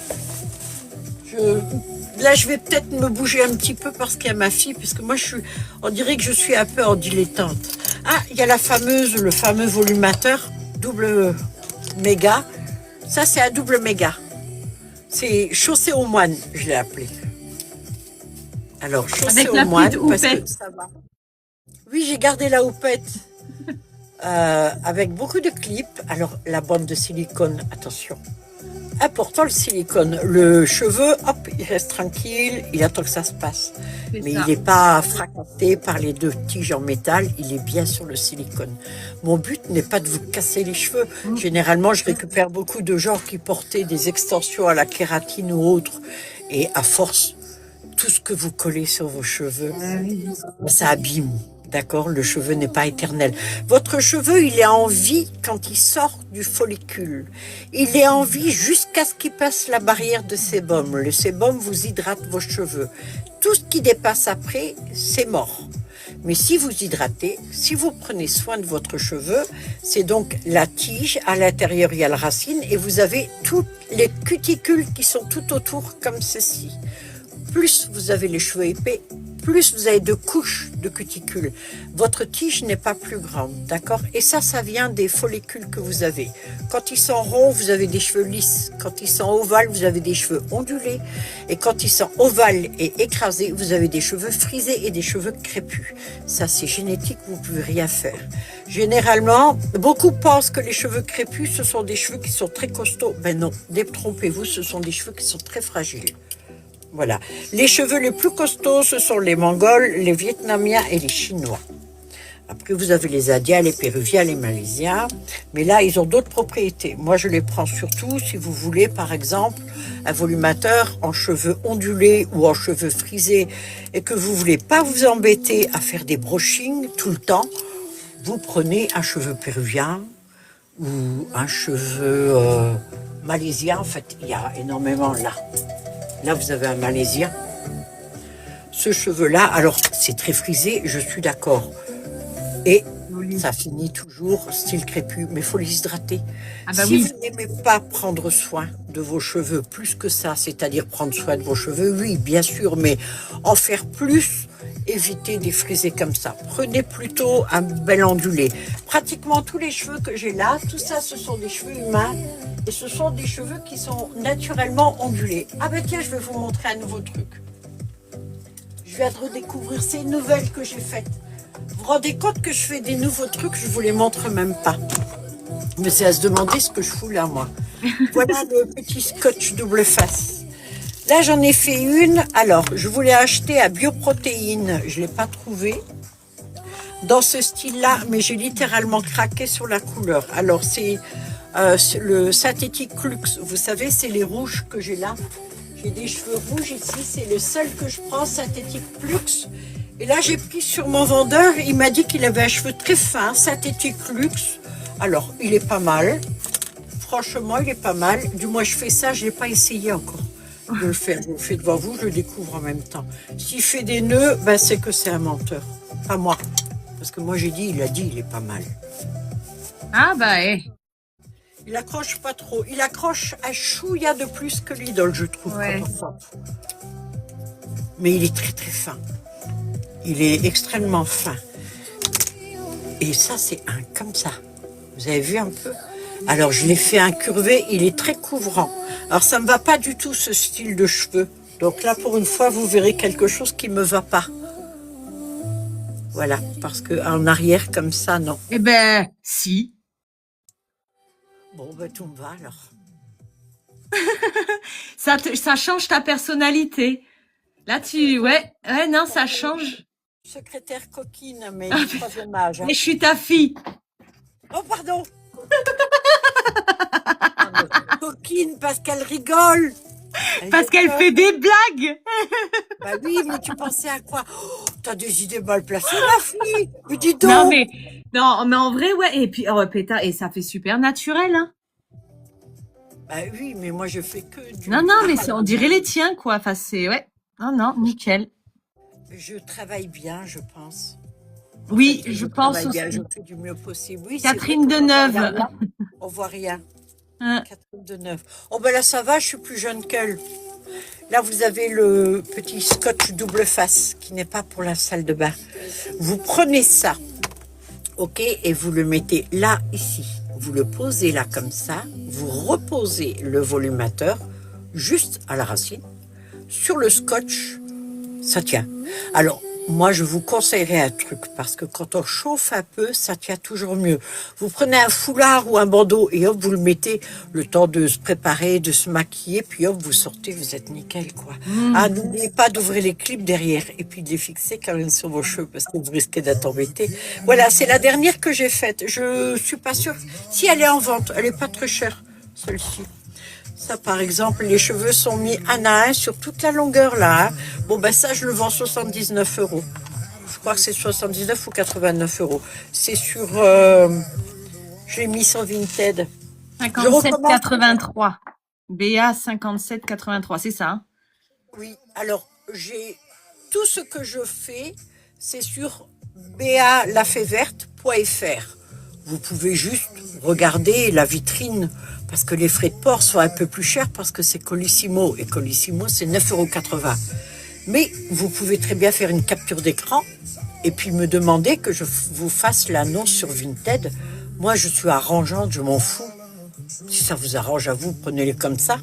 Là, je vais peut-être me bouger un petit peu parce qu'il y a ma fille, parce que moi, on dirait que je suis un peu en dilettante. Ah, il y a le fameux volumateur double méga. Ça, c'est un double méga. C'est chaussée aux moines, je l'ai appelé. Alors, chaussée aux moines, parce que ça va. Oui, j'ai gardé la houppette avec beaucoup de clips. Alors, la bande de silicone, attention. Important le silicone. Le cheveu, hop, il reste tranquille, il attend que ça se passe. Mais il n'est pas fracassé par les deux tiges en métal, il est bien sur le silicone. Mon but n'est pas de vous casser les cheveux. Généralement, je récupère beaucoup de gens qui portaient des extensions à la kératine ou autre. Et à force, tout ce que vous collez sur vos cheveux, ça abîme. D'accord, le cheveu n'est pas éternel. Votre cheveu, il est en vie quand il sort du follicule. Il est en vie jusqu'à ce qu'il passe la barrière de sébum. Le sébum vous hydrate vos cheveux. Tout ce qui dépasse après, c'est mort. Mais si vous hydratez, si vous prenez soin de votre cheveu, c'est donc la tige, à l'intérieur il y a la racine et vous avez toutes les cuticules qui sont tout autour comme ceci. Plus vous avez les cheveux épais, plus vous avez de couches de cuticules. Votre tige n'est pas plus grande, d'accord? Et ça vient des follicules que vous avez. Quand ils sont ronds, vous avez des cheveux lisses. Quand ils sont ovales, vous avez des cheveux ondulés. Et quand ils sont ovales et écrasés, vous avez des cheveux frisés et des cheveux crépus. Ça, c'est génétique, vous ne pouvez rien faire. Généralement, beaucoup pensent que les cheveux crépus, ce sont des cheveux qui sont très costauds. Ben non, détrompez-vous, ce sont des cheveux qui sont très fragiles. Voilà. Les cheveux les plus costauds, ce sont les Mongols, les Vietnamiens et les Chinois. Après, vous avez les Indiens, les Péruviens, les Malaisiens. Mais là, ils ont d'autres propriétés. Moi, je les prends surtout si vous voulez, par exemple, un volumateur en cheveux ondulés ou en cheveux frisés et que vous voulez pas vous embêter à faire des brushings tout le temps. Vous prenez un cheveu péruvien ou un cheveu malaisien. En fait, il y a énormément là. Là, vous avez un malaisien. Ce cheveu-là, alors, c'est très frisé, je suis d'accord. Et ça finit toujours style crépus, mais il faut les hydrater. Ah bah Si oui. vous n'aimez pas prendre soin de vos cheveux plus que ça, c'est-à-dire prendre soin de vos cheveux, oui, bien sûr, mais en faire plus, évitez des frisés comme ça. Prenez plutôt un bel ondulé. Pratiquement tous les cheveux que j'ai là, tout ça, ce sont des cheveux humains et ce sont des cheveux qui sont naturellement ondulés. Ah ben tiens, je vais vous montrer un nouveau truc. Je viens de redécouvrir ces nouvelles que j'ai faites. Vous vous rendez compte que je fais des nouveaux trucs, je vous les montre même pas. Mais c'est à se demander ce que je fous là, moi. Voilà le petit scotch double face. Là, j'en ai fait une. Alors, je voulais acheter à Bioprotéines. Je ne l'ai pas trouvé dans ce style-là, mais j'ai littéralement craqué sur la couleur. Alors, c'est le synthétique Lux. Vous savez, c'est les rouges que j'ai là. J'ai des cheveux rouges ici. C'est le seul que je prends, synthétique Lux. Et là, j'ai pris sur mon vendeur, il m'a dit qu'il avait un cheveu très fin, synthétique luxe. Alors, il est pas mal. Franchement, il est pas mal. Du moins, je fais ça, je n'ai pas essayé encore de le faire. Je le fais devant vous, je le découvre en même temps. S'il fait des nœuds, ben, c'est que c'est un menteur. Pas moi. Parce que moi, j'ai dit, il a dit, il est pas mal. Ah bah, Il accroche pas trop. Il accroche un chouïa de plus que l'idole, je trouve. Ouais. Quand on frappe. Mais il est très, très fin. Il est extrêmement fin. Et ça, c'est un comme ça. Vous avez vu un peu? Alors, je l'ai fait incurvé. Il est très couvrant. Alors, ça ne me va pas du tout, ce style de cheveux. Donc là, pour une fois, vous verrez quelque chose qui ne me va pas. Voilà. Parce qu'en arrière, comme ça, non. eh ben, si. Bon, ben, tout me va alors. Ça change ta personnalité. Là, ouais, non, ça change. Secrétaire coquine, mais du troisième âge. Hein. Et je suis ta fille. Oh, pardon. Coquine, parce qu'elle rigole. Parce qu'elle fait des blagues. Bah oui, mais tu pensais à quoi? Oh, t'as des idées mal placées, ma fille. Mais dis donc. Non, mais en vrai, ouais. Et puis, oh, pétard, et ça fait super naturel, hein. Bah oui, mais moi, je fais que du... Non, mais on dirait les tiens, quoi. Enfin, c'est, ouais. Non, nickel. Je travaille bien, je pense. Oui, je pense travaille aussi. bien, je fais du mieux possible. Oui, Catherine Deneuve. On voit rien. Hein. Catherine Deneuve. Oh ben là, ça va, je suis plus jeune qu'elle. Là, vous avez le petit scotch double face qui n'est pas pour la salle de bain. Vous prenez ça, ok, et vous le mettez là, ici. Vous le posez là comme ça. Vous reposez le volumateur juste à la racine. Sur le scotch, ça tient. Alors, moi, je vous conseillerais un truc, parce que quand on chauffe un peu, ça tient toujours mieux. Vous prenez un foulard ou un bandeau et hop, vous le mettez le temps de se préparer, de se maquiller, puis hop, vous sortez, vous êtes nickel, quoi. Ah, n'oubliez pas d'ouvrir les clips derrière et puis de les fixer quand même sur vos cheveux, parce que vous risquez d'être embêté. Voilà, c'est la dernière que j'ai faite. Je suis pas sûre. Si elle est en vente, elle est pas très chère, celle-ci. Ça, par exemple, les cheveux sont mis un à un sur toute la longueur, là. Hein. Bon, ben ça, je le vends 79 €. Je crois que c'est 79 ou 89 €. C'est sur... je l'ai mis sur Vinted. 57,83. BA 57,83, c'est ça, hein? Oui, alors, j'ai... Tout ce que je fais, c'est sur balafaitverte.fr. Vous pouvez juste regarder la vitrine, parce que les frais de port sont un peu plus chers, parce que c'est Colissimo, et Colissimo, c'est 9,80 €. Mais vous pouvez très bien faire une capture d'écran, et puis me demander que je vous fasse l'annonce sur Vinted. Moi, je suis arrangeante, je m'en fous. Si ça vous arrange à vous, prenez-les comme ça.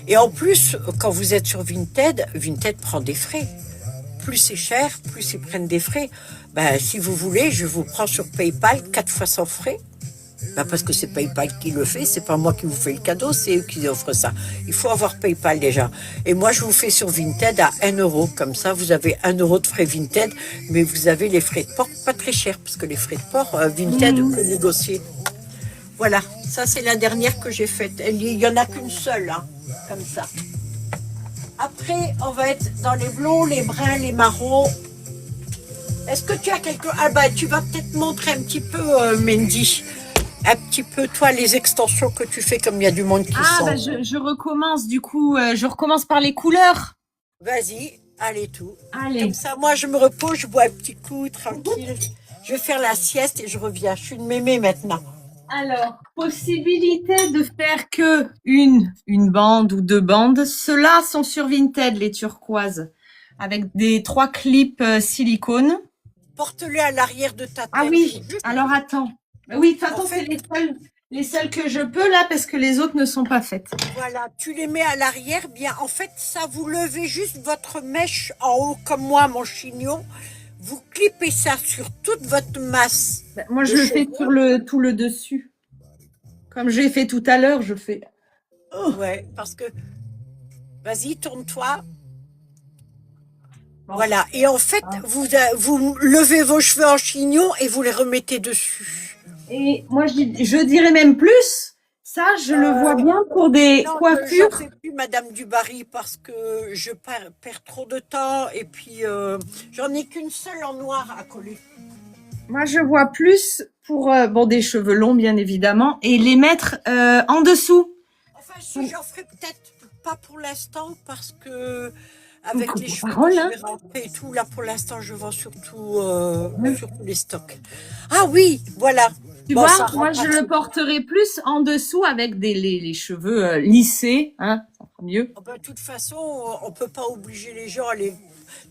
Et en plus, quand vous êtes sur Vinted, Vinted prend des frais. Plus c'est cher, plus ils prennent des frais. Ben, si vous voulez, je vous prends sur PayPal 4 fois sans frais. Bah parce que c'est PayPal qui le fait, c'est pas moi qui vous fais le cadeau, c'est eux qui offrent ça. Il faut avoir PayPal déjà. Et moi, je vous fais sur Vinted à 1 euro. Comme ça, vous avez 1 euro de frais Vinted, mais vous avez les frais de port pas très chers, parce que les frais de port, Vinted peut négocier. Voilà, ça c'est la dernière que j'ai faite. Il y en a qu'une seule, hein, comme ça. Après, on va être dans les blonds, les bruns, les marrons. Est-ce que tu as quelque... Ah bah, tu vas peut-être montrer un petit peu, Mandy. Un petit peu, toi, les extensions que tu fais, comme il y a du monde qui Ah, sent. bah, je recommence, du coup, je recommence par les couleurs. Vas-y, allez tout. Allez. Comme ça, moi, je me repose, je bois un petit coup, tranquille. Je vais faire la sieste et je reviens. Je suis une mémé maintenant. Alors, possibilité de faire que une bande ou 2 bandes. Ceux-là sont sur Vinted, les turquoises, avec des 3 clips silicone. Porte-le à l'arrière de ta tête. Ah oui, alors attends. Oui, de toute façon, En fait- c'est les seules que je peux là, parce que les autres ne sont pas faites. Voilà, tu les mets à l'arrière. Bien, en fait, ça, vous levez juste votre mèche en haut, comme moi, mon chignon. Vous clippez ça sur toute votre masse. Ben, moi, je le fais sur tout le dessus. Comme j'ai fait tout à l'heure, je fais. Ouais, parce que... Vas-y, tourne-toi. Bon. Voilà. Et en fait, vous levez vos cheveux en chignon et vous les remettez dessus. Et moi, je dirais même plus. Ça, je le vois bien pour des Non, coiffures. je ne fais plus Madame Dubarry parce que je perds trop de temps et puis j'en ai qu'une seule en noir à coller. Moi, je vois plus pour bon des cheveux longs, bien évidemment, et les mettre en dessous. Enfin, si j'en ferai peut-être pas pour l'instant parce que avec Donc, les cheveux parole, que hein. je vais rentrer et tout, là pour l'instant je vends surtout les stocks. Ah oui, voilà. Tu Bon, vois, ça moi, rend je pas le porterai plus en dessous avec les cheveux lissés, hein, ça fera mieux. Oh ben, de toute façon, on peut pas obliger les gens à les...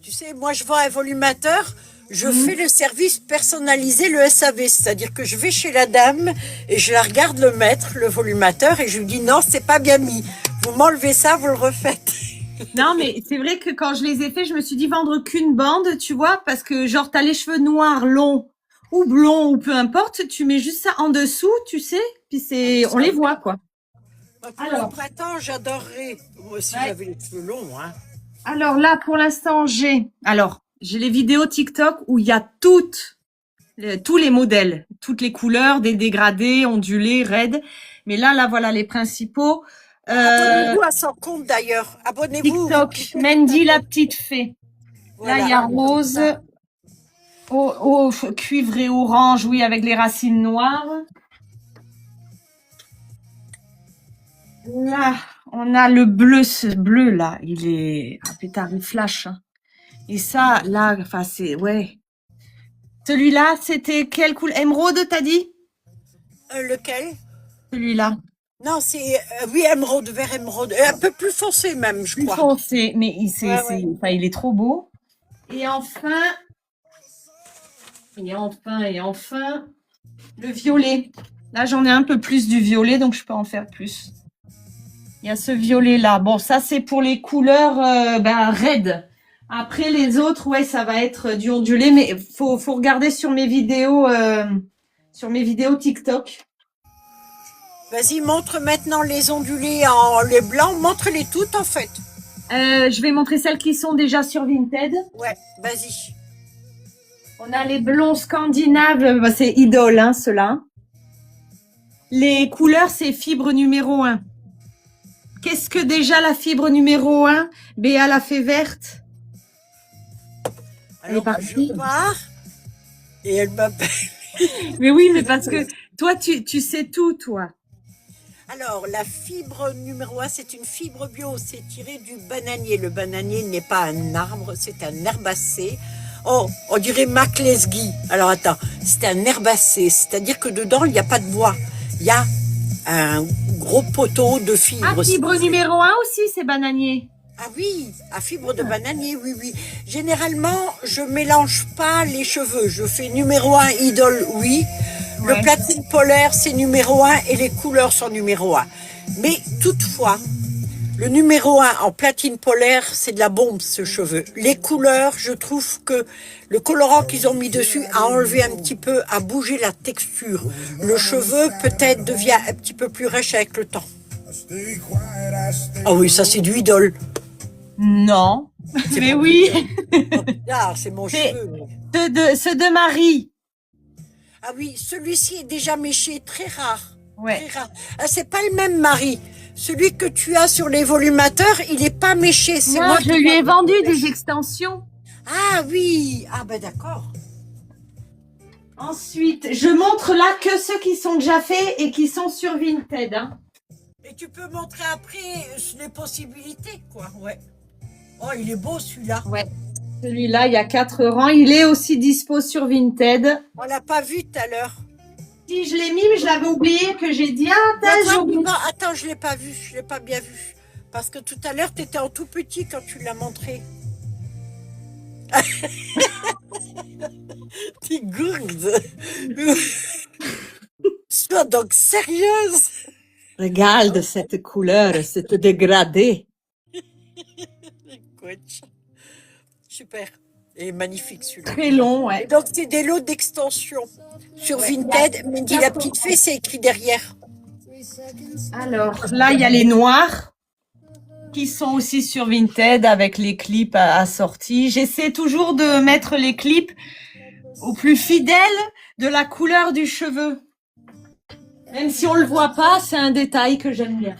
Tu sais, moi, je vends un volumateur, je fais le service personnalisé, le SAV, c'est-à-dire que je vais chez la dame et je la regarde le mettre, le volumateur, et je lui dis non, c'est pas bien mis. Vous m'enlevez ça, vous le refaites. Non, mais c'est vrai que quand je les ai faits, je me suis dit vendre qu'une bande, tu vois, parce que genre, t'as les cheveux noirs, longs, ou blonds, ou peu importe, tu mets juste ça en dessous, tu sais, puis on les voit, quoi. Pour Alors. le printemps, j'adorerais. Moi aussi, Ouais. j'avais les cheveux longs, hein. Alors là, pour l'instant, j'ai les vidéos TikTok où il y a tous les modèles, toutes les couleurs, des dégradés, ondulés, raides. Mais là, voilà les principaux. Abonnez-vous à son compte d'ailleurs. Abonnez-vous. TikTok, Mandy la petite fée. Voilà. Là, il y a rose, au cuivré orange, oui, avec les racines noires. Là, on a le bleu, ce bleu là, il est pétard, il flash. Hein. Et ça, là, enfin, c'est, ouais. Celui-là, c'était quelle couleur? Émeraude, t'as dit? Lequel? Celui-là. Non, c'est oui, émeraude, vert émeraude, un peu plus foncé même, je Plus crois. foncé, mais Ouais. enfin, il est trop beau. Et enfin, le violet. Là, j'en ai un peu plus du violet, donc je peux en faire plus. Il y a ce violet-là. Bon, ça, c'est pour les couleurs raides. Après, les autres, ouais, ça va être du ondulé, mais faut regarder sur mes vidéos TikTok. Vas-y, montre maintenant les ondulés en les blancs, montre-les toutes en fait. Je vais montrer celles qui sont déjà sur Vinted. Ouais, vas-y. On a les blonds scandinaves, c'est Idol, hein, ceux-là. Les couleurs, c'est fibre numéro 1. Qu'est-ce que déjà la fibre numéro 1? Béa la fée verte. Alors, partie. je pars et elle m'appelle. Mais oui, mais parce que toi, tu sais tout, toi. Alors, la fibre numéro 1, c'est une fibre bio, c'est tiré du bananier. Le bananier n'est pas un arbre, c'est un herbacé. Oh, on dirait Maclesguy. Alors attends, c'est un herbacé, c'est-à-dire que dedans, il n'y a pas de bois. Il y a un gros poteau de fibres. Ah, fibre numéro 1 aussi, c'est bananier. Ah oui, à fibre de bananier, oui, oui. Généralement, je mélange pas les cheveux. Je fais numéro 1 idole, oui. Ouais. Le platine polaire, c'est numéro 1 et les couleurs sont numéro 1. Mais toutefois, Le numéro 1 en platine polaire, c'est de la bombe ce cheveu. Les couleurs, je trouve que le colorant qu'ils ont mis dessus a enlevé un petit peu, a bougé la texture. Le cheveu peut-être devient un petit peu plus rêche avec le temps. Ah oui, ça c'est du idole. Non. C'est Mais pas oui. Ah, c'est mon C'est- cheveu. Ceux de Marie. Ah oui, celui-ci est déjà méché, très rare. Ouais. Très rare. Ah, c'est pas le même mari. Celui que tu as sur les volumateurs, il est pas méché. C'est Moi, moi je qui lui ai l'ai vendu méché. des extensions. Ah oui, ah ben d'accord. Ensuite, je montre là que ceux qui sont déjà faits et qui sont sur Vinted. Hein. Et tu peux montrer après les possibilités, quoi. Ouais. Oh, il est beau celui-là. Ouais. Celui-là, il y a 4 rangs. Il est aussi dispo sur Vinted. On l'a pas vu tout à l'heure. Si je l'ai mis, mais je l'avais oublié que j'ai dit Non, attends, je l'ai pas vu, je l'ai pas bien vu. Parce que tout à l'heure, tu étais en tout petit quand tu l'as montré. T'es gourde. Sois donc sérieuse. Regarde cette couleur, cette dégradée. Écoute. Super. Et magnifique celui-là. très long, Et ouais. donc, c'est des lots d'extension. Sur Vinted, mais dit la petite fée, c'est écrit derrière. Alors, là, il y a les noirs qui sont aussi sur Vinted avec les clips assortis. J'essaie toujours de mettre les clips au plus fidèle de la couleur du cheveu. Même si on le voit pas, c'est un détail que j'aime bien.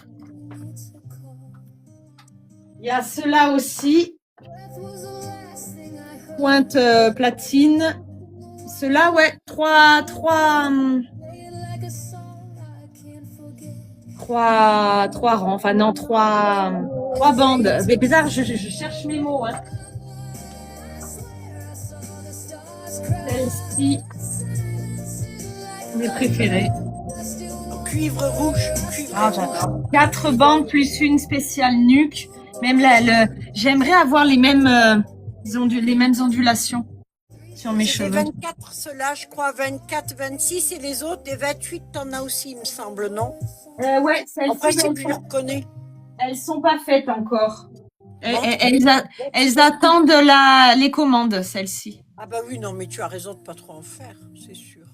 Il y a ceux-là aussi. Pointe platine. Ceux-là, ouais, trois rangs. Enfin non, trois bandes. Mais bizarre, je cherche mes mots. Hein. Celle-ci, mes préférées. Cuivre rouge. Cuivre Ah, rouge. j'adore. 4 bandes plus une spéciale nuque. Même là, j'aimerais avoir les mêmes, les mêmes ondulations sur mes C'est des cheveux. 24, ceux-là, je crois, 24, 26, et les autres, des 28, t'en as aussi, il me semble, non? Ouais, Après, celles-ci, c'est plus, je reconnais. elles sont pas faites encore. Non. Elles attendent les commandes, celles-ci. Ah bah oui, non, mais tu as raison de pas trop en faire, c'est sûr.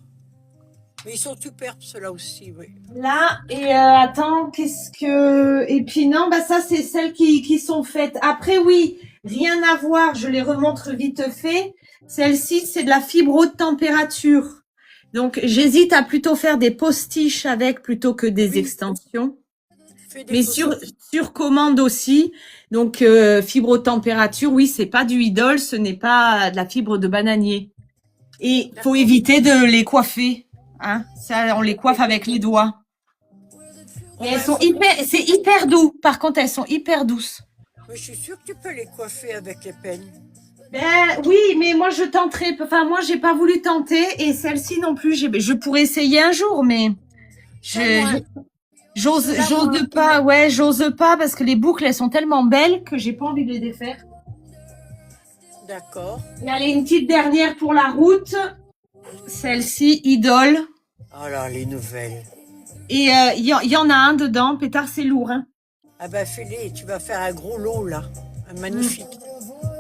Mais ils sont superbes, ceux-là aussi, oui. Là, et attends, qu'est-ce que... Et puis non, bah ça, c'est celles qui sont faites. Après, oui, rien à voir, je les remontre vite fait. Celle-ci, c'est de la fibre haute température. Donc, j'hésite à plutôt faire des postiches avec plutôt que des Oui. extensions. Fais des Mais photos. sur commande aussi. Donc, fibre haute température, oui, c'est pas du idole, ce n'est pas de la fibre de bananier. Et faut D'accord. éviter de les coiffer. Hein, ça, on les coiffe avec les doigts. Et elles sont c'est hyper doux. Par contre, elles sont hyper douces. Mais je suis sûre que tu peux les coiffer avec les peignes. Ben oui, mais moi je tenterai. Enfin, moi j'ai pas voulu tenter et celle-ci non plus. Je pourrais essayer un jour, mais j'ose pas. Ouais, j'ose pas parce que les boucles elles sont tellement belles que j'ai pas envie de les défaire. D'accord. Et allez, une petite dernière pour la route. Celle-ci, idole. Oh là, les nouvelles. Et il y en a un dedans. Pétard, c'est lourd. Hein. Ah bah fais-les, tu vas faire un gros lot là. Un magnifique.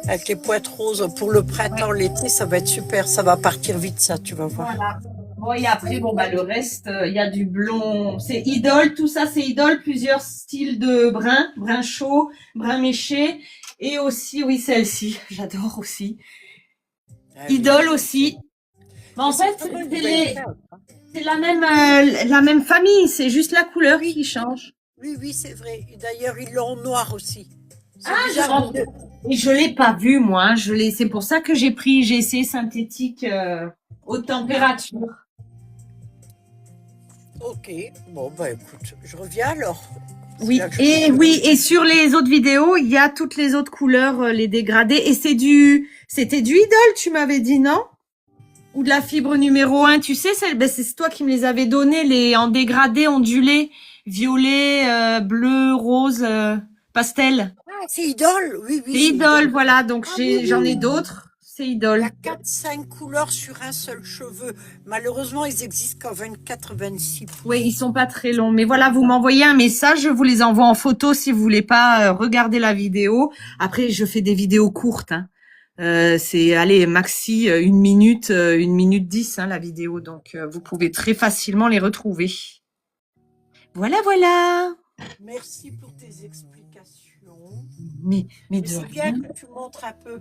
Avec les pointes roses pour le printemps, l'été, ça va être super. Ça va partir vite, ça, tu vas voir. Voilà. Bon, et après, bon, bah, le reste, il y a du blond. C'est idole, tout ça, c'est idole. Plusieurs styles de brun chaud, brun méché. Et aussi, oui, celle-ci. J'adore aussi. Ah oui. Idole aussi. Mais en Mais c'est fait, vraiment une belle teinte, hein. c'est la même famille. C'est juste la couleur qui change. Oui, oui, c'est vrai. Et d'ailleurs, ils l'ont en noir aussi. C'est Ah, bizarre. et je l'ai pas vu, moi. Hein. C'est pour ça que j'ai essayé synthétique haute température. Ok, bon, bah écoute, je reviens alors. C'est Oui, là que je et peux- oui, et sur les autres vidéos, il y a toutes les autres couleurs, les dégradés. Et c'était du idole, tu m'avais dit, non? Ou de la fibre numéro 1, tu sais, c'est toi qui me les avais données, les en dégradé, ondulé, violet, bleu, rose, pastel. Ah, c'est Idole, oui, oui. C'est c'est idole, voilà, donc Ah, oui, j'en ai oui. d'autres. c'est Il y Idol. a 4-5 couleurs sur un seul cheveu. Malheureusement, ils existent qu'en 24-26. Oui, ils sont pas très longs. Mais voilà, vous m'envoyez un message, je vous les envoie en photo si vous voulez pas regarder la vidéo. Après, je fais des vidéos courtes. Hein. C'est, allez, maxi 1 minute 10, hein, la vidéo. Donc, vous pouvez très facilement les retrouver. Voilà, voilà. Merci pour tes explications. Mais Mais de c'est bien rien. que tu montres un peu.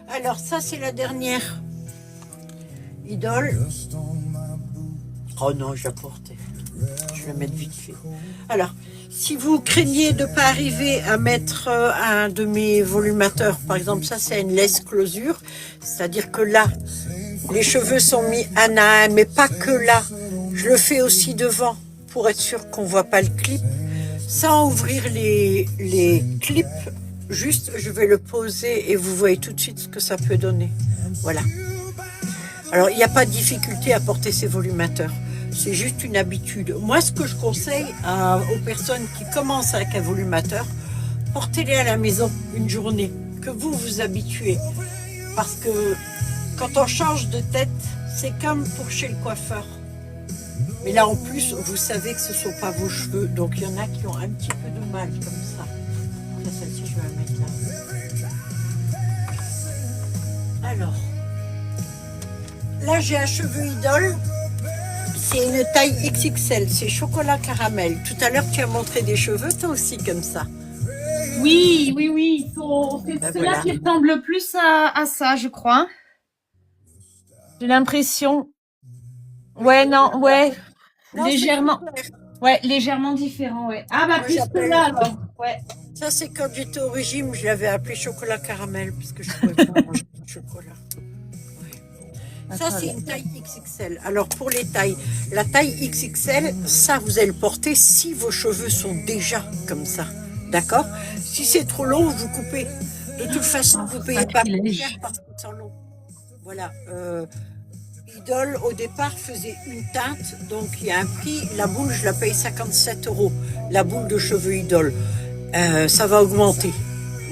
Alors, ça, c'est la dernière idole. Oh non, j'ai apporté. Je vais mettre vite fait. Alors, si vous craignez de ne pas arriver à mettre un de mes volumateurs, par exemple, ça, c'est une laisse closure. C'est-à-dire que là, les cheveux sont mis un à un, mais pas que là. Je le fais aussi devant pour être sûr qu'on ne voit pas le clip. Sans ouvrir les clips, juste je vais le poser et vous voyez tout de suite ce que ça peut donner. Voilà. Alors, il n'y a pas de difficulté à porter ces volumateurs. C'est juste une habitude. Moi, ce que je conseille aux personnes qui commencent avec un volumateur, portez-les à la maison une journée, que vous vous habituez. Parce que quand on change de tête, c'est comme pour chez le coiffeur. Mais là, en plus, vous savez que ce ne sont pas vos cheveux. Donc, il y en a qui ont un petit peu de mal comme ça. Ça, celle-ci, je vais la mettre là. Alors, là, j'ai un cheveu idole. C'est une taille XXL. C'est chocolat caramel. Tout à l'heure, tu as montré des cheveux, toi aussi, comme ça. Oui. C'est Ben ceux-là voilà. qui ressemblent le plus à ça, je crois. J'ai l'impression. Ouais, non, ouais. Non, Légèrement. c'est clair. Ouais, légèrement différent, ouais. Ah bah Moi, plus que j'appelle- là alors. Ouais. Ça, c'est quand j'étais au régime, je l'avais appelé chocolat caramel, parce que je ne pouvais pas manger de chocolat. Ouais. Ça, c'est une taille XXL. Alors, pour les tailles, la taille XXL, ça, vous allez le porter si vos cheveux sont déjà comme ça. D'accord? Si c'est trop long, vous coupez. De toute façon, vous ne payez pas plus sacrilège. cher parce qu'ils sont longs. Voilà. Idol, au départ, faisait une teinte, donc il y a un prix. La boule, je la paye 57 €. La boule de cheveux Idol. Ça va augmenter.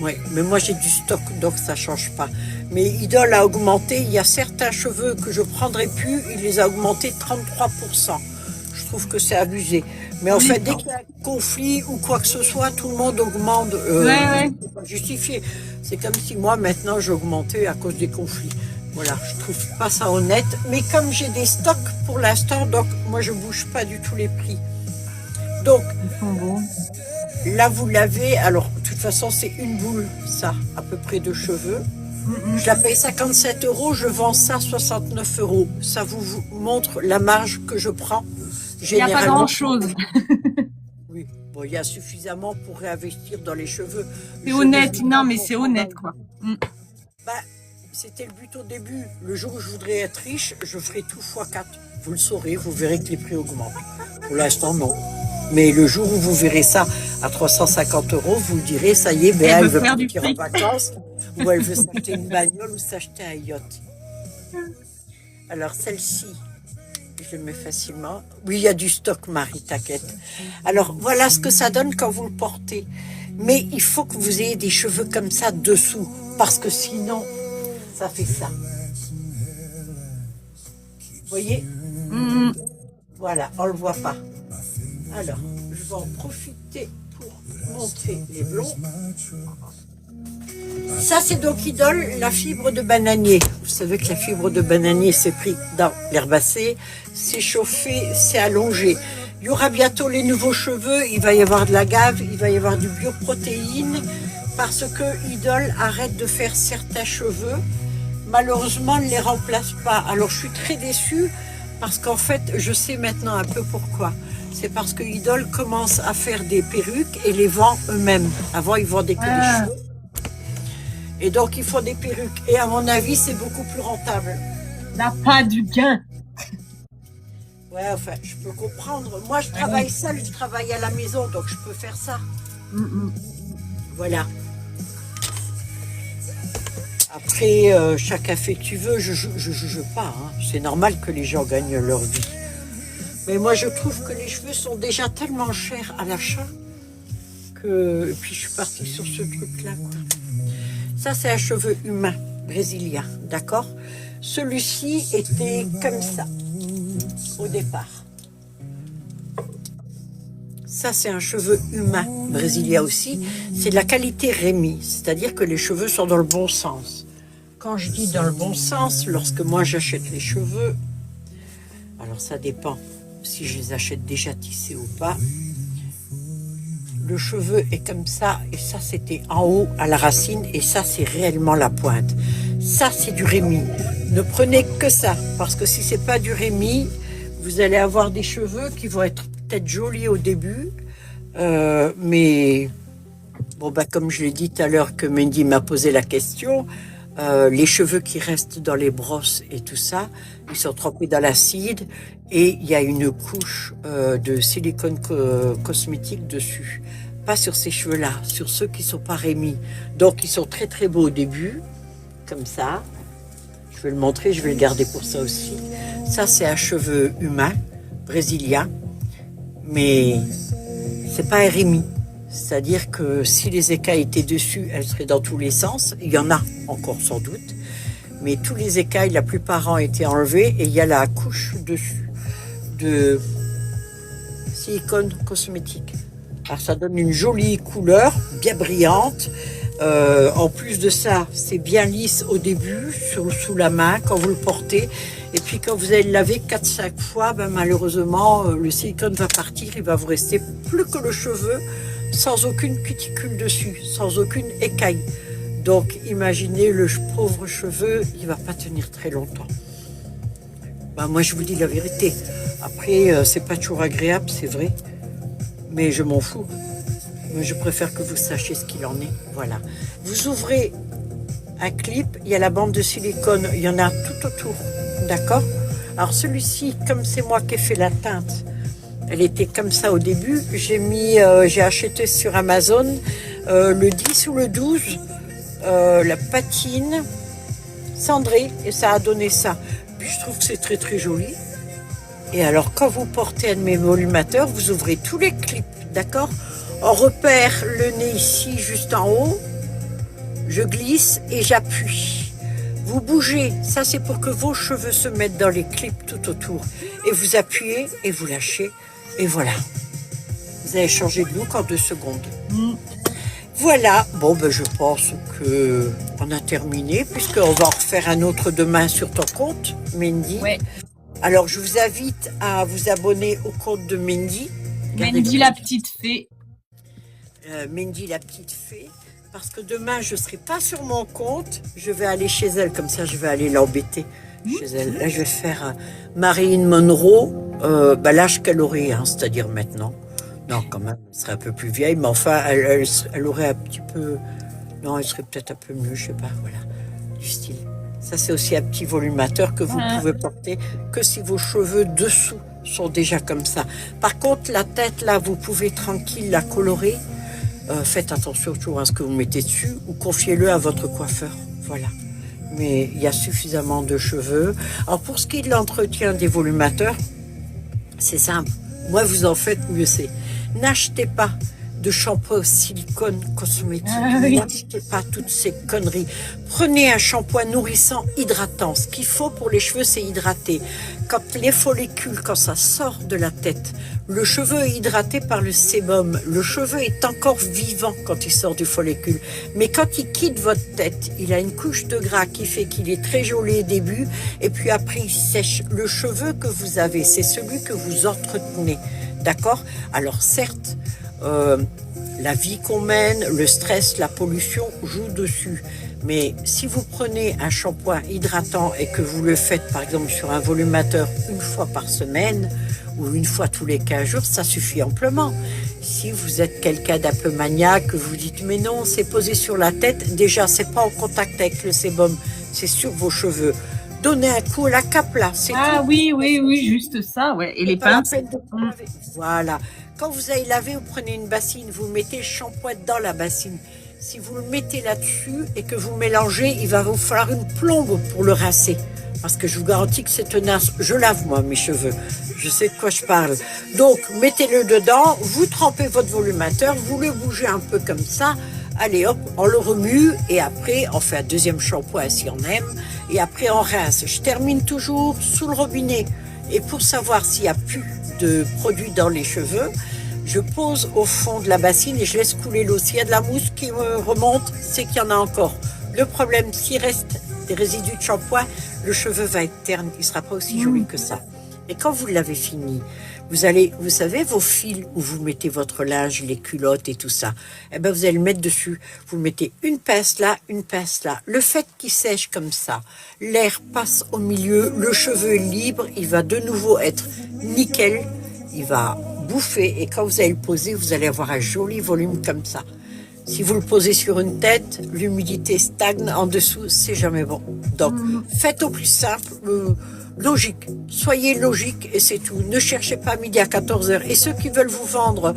Ouais, mais moi j'ai du stock, donc ça change pas. Mais Idol a augmenté. Il y a certains cheveux que je prendrai plus, il les a augmentés de 33%. Je trouve que c'est abusé. Mais en fait, dès qu'il y a un conflit ou quoi que ce soit, tout le monde augmente. Ouais. C'est pas justifié. C'est comme si moi maintenant j'augmentais à cause des conflits. Voilà, je trouve pas ça honnête. Mais comme j'ai des stocks pour l'instant, donc moi je bouge pas du tout les prix. Donc Ils sont beaux. là vous l'avez. Alors de toute façon c'est une boule, ça, à peu près de cheveux. Je la paye 57 €, je vends ça 69 €. Ça vous montre la marge que je prends. Il n'y a pas grand-chose. Oui, bon, il y a suffisamment pour réinvestir dans les cheveux. C'est Je honnête. devrais Non, pas mais mon c'est travail. honnête, quoi. Bah, c'était le but au début. Le jour où je voudrais être riche, je ferai tout x4. Vous le saurez, vous verrez que les prix augmentent. Pour l'instant, non. Mais le jour où vous verrez ça à 350 €, vous le direz, ça y est, ben, elle veut faire du partir en fric. vacances, ou elle veut s'acheter une bagnole ou s'acheter un yacht. Alors, celle-ci, je le mets facilement. Oui, il y a du stock, Marie, t'inquiète. Alors, voilà ce que ça donne quand vous le portez. Mais il faut que vous ayez des cheveux comme ça dessous, parce que sinon, ça fait ça. Vous voyez? Voilà, on ne le voit pas. Alors, je vais en profiter pour montrer les blonds. Ça, c'est donc Idol, la fibre de bananier. Vous savez que la fibre de bananier, c'est pris dans l'herbacée, c'est chauffé, c'est allongé. Il y aura bientôt les nouveaux cheveux, il va y avoir de l'agave, il va y avoir du bioprotéine, parce que Idol arrête de faire certains cheveux. Malheureusement, ne les remplace pas. Alors, je suis très déçue, parce qu'en fait, je sais maintenant un peu pourquoi. C'est parce que Idol commence à faire des perruques et les vend eux-mêmes. Avant, ils vendaient que des cheveux. Et donc, ils font des perruques. Et à mon avis, c'est beaucoup plus rentable. N'a pas du gain. Ouais, enfin, je peux comprendre. Moi, je travaille seule, je travaille à la maison, donc je peux faire ça. Voilà. Après, chacun fait que tu veux, je juge pas. Hein. C'est normal que les gens gagnent leur vie. Mais moi, je trouve que les cheveux sont déjà tellement chers à l'achat que... Et puis, je suis partie sur ce truc-là. Quoi. Ça, c'est un cheveu humain. brésilien, d'accord? Celui-ci était comme ça, au départ. Ça, c'est un cheveu humain, brésilien aussi. C'est de la qualité Rémi, c'est-à-dire que les cheveux sont dans le bon sens. Quand je dis dans le bon sens, lorsque moi j'achète les cheveux, alors ça dépend si je les achète déjà tissés ou pas. Le cheveu est comme ça, et ça c'était en haut à la racine, et ça c'est réellement la pointe. Ça c'est du Rémi. Ne prenez que ça, parce que si c'est pas du Rémi, vous allez avoir des cheveux qui vont être peut-être jolis au début, mais bon bah comme je l'ai dit tout à l'heure que Mandy m'a posé la question, les cheveux qui restent dans les brosses et tout ça, ils sont trempés dans l'acide et il y a une couche de silicone cosmétique dessus. Pas sur ces cheveux-là, sur ceux qui sont pas Rémi. Donc ils sont très très beaux au début, comme ça. Je vais le montrer, je vais le garder pour ça aussi. Ça c'est un cheveu humain, brésilien, mais c'est pas un Rémi. C'est-à-dire que si les écailles étaient dessus, elles seraient dans tous les sens. Il y en a encore sans doute. Mais tous les écailles, la plupart ont été enlevés et il y a la couche dessus de silicone cosmétique. Alors ça donne une jolie couleur, bien brillante. En plus de ça, c'est bien lisse au début, sous la main, quand vous le portez. Et puis quand vous allez le laver 4-5 fois, ben, malheureusement, le silicone va partir. Il va vous rester plus que le cheveu, sans aucune cuticule dessus, sans aucune écaille. Donc imaginez le pauvre cheveu, il va pas tenir très longtemps. Ben, moi je vous dis la vérité. Après, c'est pas toujours agréable, c'est vrai. Mais je m'en fous. Mais je préfère que vous sachiez ce qu'il en est. Voilà. Vous ouvrez un clip, il y a la bande de silicone, il y en a tout autour. D'accord? Alors celui-ci, comme c'est moi qui ai fait la teinte, elle était comme ça au début. J'ai acheté sur Amazon le 10 ou le 12, la patine cendrée, et ça a donné ça. Puis je trouve que c'est très très joli. Et alors quand vous portez un de mes volumateurs, vous ouvrez tous les clips, d'accord? On repère le nez ici, juste en haut. Je glisse et j'appuie. Vous bougez, ça c'est pour que vos cheveux se mettent dans les clips tout autour. Et vous appuyez et vous lâchez. Et voilà. Vous allez changer de look en 2 secondes. Voilà. Bon, ben je pense que on a terminé, puisqu'on va en refaire un autre demain sur ton compte, Mandy. Ouais. Alors, je vous invite à vous abonner au compte de Mandy. Mandy la petite fée. Mandy la petite fée. Parce que demain, je ne serai pas sur mon compte. Je vais aller chez elle, comme ça, je vais aller l'embêter chez elle. Là, je vais faire Marilyn Monroe, l'âge qu'elle aurait, hein, c'est-à-dire maintenant. Non, quand même, elle serait un peu plus vieille, mais enfin, elle aurait un petit peu... Non, elle serait peut-être un peu mieux, je sais pas, voilà, du style. Ça, c'est aussi un petit volumateur que vous pouvez porter que si vos cheveux dessous sont déjà comme ça. Par contre, la tête, là, vous pouvez tranquille la colorer. Faites attention toujours à ce que vous mettez dessus ou confiez-le à votre coiffeur. Voilà. Mais il y a suffisamment de cheveux. Alors, pour ce qui est de l'entretien des volumateurs, c'est simple. Moi, vous en faites, mieux c'est. N'achetez pas de shampoing silicone cosmétique. N'achetez pas toutes ces conneries. Prenez un shampoing nourrissant, hydratant. Ce qu'il faut pour les cheveux, c'est hydrater. Quand les follicules, quand ça sort de la tête, le cheveu est hydraté par le sébum. Le cheveu est encore vivant quand il sort du follicule. Mais quand il quitte votre tête, il a une couche de gras qui fait qu'il est très joli au début. Et puis après, il sèche. Le cheveu que vous avez, c'est celui que vous entretenez. D'accord? Alors certes, la vie qu'on mène, le stress, la pollution jouent dessus. Mais si vous prenez un shampoing hydratant et que vous le faites par exemple sur un volumateur 1 fois par semaine ou 1 fois tous les 15 jours, ça suffit amplement. Si vous êtes quelqu'un d'un peu maniaque, que vous dites mais non, c'est posé sur la tête, déjà c'est pas en contact avec le sébum, c'est sur vos cheveux. Donnez un coup à la cape là, c'est tout. Oui, juste ça, ouais. Et les pinces. Voilà. Quand vous allez laver, vous prenez une bassine, vous mettez le shampoing dans la bassine. Si vous le mettez là-dessus et que vous mélangez, il va vous falloir une plombe pour le rincer. Parce que je vous garantis que c'est tenace. Je lave moi mes cheveux. Je sais de quoi je parle. Donc, mettez-le dedans, vous trempez votre volumateur, vous le bougez un peu comme ça. Allez hop, on le remue et après on fait un deuxième shampoing si on aime et après on rince. Je termine toujours sous le robinet et pour savoir s'il n'y a plus de produit dans les cheveux, je pose au fond de la bassine et je laisse couler l'eau. S'il y a de la mousse qui me remonte, c'est qu'il y en a encore. Le problème, s'il reste des résidus de shampoing, le cheveu va être terne, il ne sera pas aussi joli que ça. Et quand vous l'avez fini, vous allez, vous savez, vos fils où vous mettez votre linge, les culottes et tout ça, eh ben vous allez le mettre dessus. Vous mettez une pince là, une pince là. Le fait qu'il sèche comme ça, l'air passe au milieu, le cheveu est libre, il va de nouveau être nickel, il va bouffer et quand vous allez le poser, vous allez avoir un joli volume comme ça. Si vous le posez sur une tête, l'humidité stagne en dessous, c'est jamais bon. Donc, faites au plus simple, logique. Soyez logique et c'est tout. Ne cherchez pas midi à 14h. Et ceux qui veulent vous vendre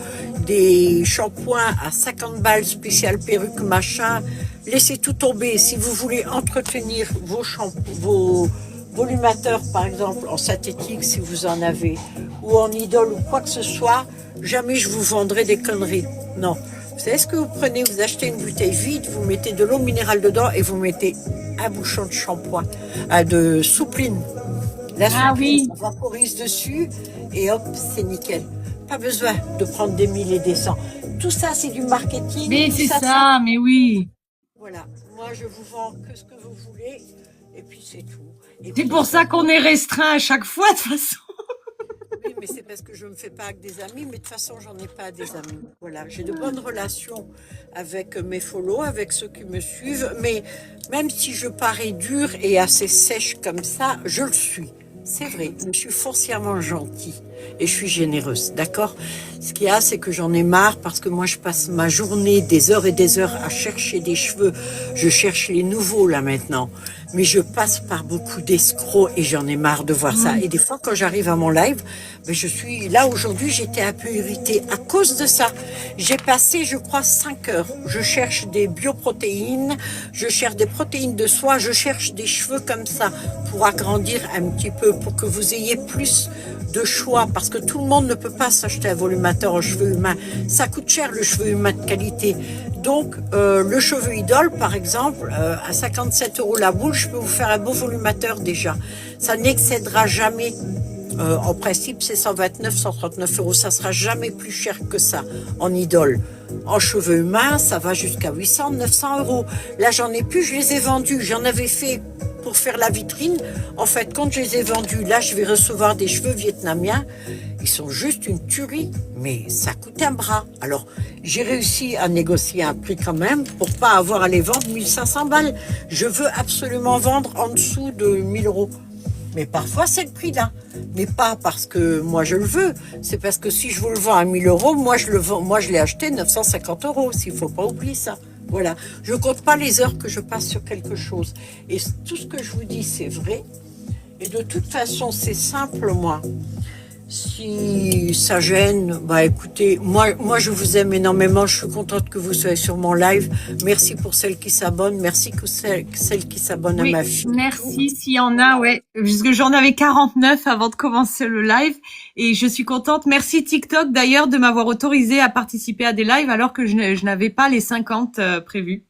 des shampoings à 50 balles, spécial perruque, machin, laissez tout tomber. Si vous voulez entretenir vos volumateurs, par exemple, en synthétique, si vous en avez, ou en idole, ou quoi que ce soit, jamais je vous vendrai des conneries. Non. Vous savez ce que vous prenez? Vous achetez une bouteille vide, vous mettez de l'eau minérale dedans et vous mettez un bouchon de shampoing, de soupline. La soupline, ça vaporise dessus et hop, c'est nickel. Pas besoin de prendre des 1000 et des 100. Tout ça, c'est du marketing. Mais c'est ça, mais oui. Voilà. Moi, je vous vends que ce que vous voulez et puis c'est tout. C'est pour ça qu'on est restreint à chaque fois, de toute façon. Oui, mais c'est parce que je ne me fais pas avec des amis, mais de toute façon, j'en ai pas des amis. Voilà, j'ai de bonnes relations avec mes follow, avec ceux qui me suivent, mais même si je parais dure et assez sèche comme ça, je le suis. C'est vrai, je suis foncièrement gentille et je suis généreuse, d'accord? Ce qu'il y a, c'est que j'en ai marre parce que moi, je passe ma journée des heures et des heures à chercher des cheveux. Je cherche les nouveaux, là, maintenant. Mais je passe par beaucoup d'escrocs et j'en ai marre de voir ça. Et des fois, quand j'arrive à mon live, ben, je suis là aujourd'hui, j'étais un peu irritée à cause de ça. J'ai passé, je crois, 5 heures. Je cherche des bioprotéines, je cherche des protéines de soie, je cherche des cheveux comme ça pour agrandir un petit peu, pour que vous ayez plus de choix, parce que tout le monde ne peut pas s'acheter un volumateur en cheveux humains. Ça coûte cher le cheveu humain de qualité. Donc, le cheveu idole, par exemple, à 57 € la boule, je peux vous faire un beau volumateur déjà. Ça n'excédera jamais. En principe, c'est 129, 139 €. Ça sera jamais plus cher que ça en idole. En cheveux humains, ça va jusqu'à 800, 900 €. Là, j'en ai plus, je les ai vendus. J'en avais fait pour faire la vitrine. En fait, quand je les ai vendus, là, je vais recevoir des cheveux vietnamiens. Ils sont juste une tuerie, mais ça coûte un bras. Alors, j'ai réussi à négocier un prix quand même pour pas avoir à les vendre 1500 balles. Je veux absolument vendre en dessous de 1000 €. Mais parfois, c'est le prix là. Mais pas parce que moi je le veux. C'est parce que si je vous le vends à 1000 €, moi je l'ai acheté 950 €. S'il faut pas oublier ça. Voilà. Je compte pas les heures que je passe sur quelque chose. Et tout ce que je vous dis, c'est vrai. Et de toute façon, c'est simple, moi. Si ça gêne, bah écoutez, moi je vous aime énormément, je suis contente que vous soyez sur mon live. Merci pour celles qui s'abonnent, merci pour celles qui s'abonnent à ma fille. Merci s'il y en a, ouais. Puisque j'en avais 49 avant de commencer le live et je suis contente. Merci TikTok d'ailleurs de m'avoir autorisé à participer à des lives alors que je n'avais pas les 50 prévus.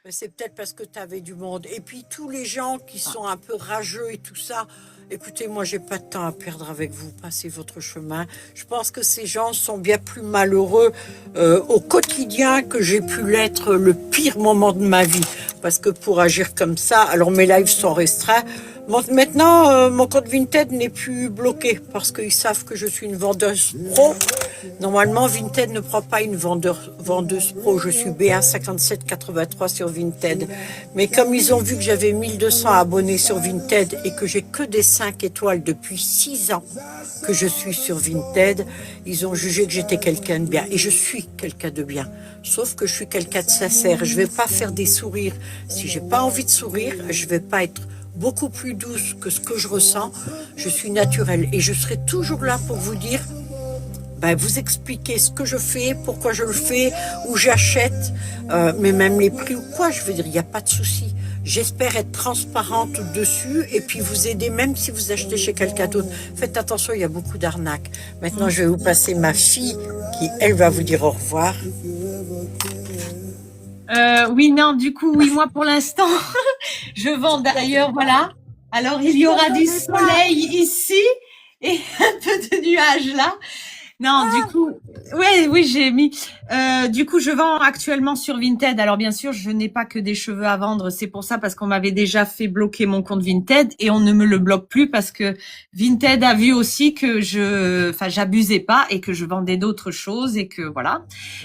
C'est peut-être parce que tu avais du monde. Et puis tous les gens qui sont un peu rageux et tout ça, écoutez, moi j'ai pas de temps à perdre avec vous, passez votre chemin. Je pense que ces gens sont bien plus malheureux au quotidien que j'ai pu l'être le pire moment de ma vie. Parce que pour agir comme ça, alors mes lives sont restreints. Maintenant, mon compte Vinted n'est plus bloqué parce qu'ils savent que je suis une vendeuse pro. Normalement, Vinted ne prend pas une vendeuse pro. Je suis BA5783 sur Vinted. Mais comme ils ont vu que j'avais 1200 abonnés sur Vinted et que j'ai que des 5 étoiles depuis 6 ans que je suis sur Vinted, ils ont jugé que j'étais quelqu'un de bien. Et je suis quelqu'un de bien. Sauf que je suis quelqu'un de sincère. Je vais pas faire des sourires. Si j'ai pas envie de sourire, je vais pas être beaucoup plus douce que ce que je ressens. Je suis naturelle et je serai toujours là pour vous dire, vous expliquer ce que je fais, pourquoi je le fais, où j'achète, mais même les prix ou quoi, je veux dire, il n'y a pas de souci. J'espère être transparente dessus et puis vous aider même si vous achetez chez quelqu'un d'autre. Faites attention, il y a beaucoup d'arnaques. Maintenant, je vais vous passer ma fille qui, elle, va vous dire au revoir. Oui, non, du coup, oui, moi pour l'instant, je vends d'ailleurs, voilà. Alors, il y aura du soleil ici et un peu de nuages là. Non, du coup, ouais, oui, j'ai mis. Du coup, je vends actuellement sur Vinted. Alors, bien sûr, je n'ai pas que des cheveux à vendre. C'est pour ça, parce qu'on m'avait déjà fait bloquer mon compte Vinted et on ne me le bloque plus parce que Vinted a vu aussi que j'abusais pas et que je vendais d'autres choses et que voilà.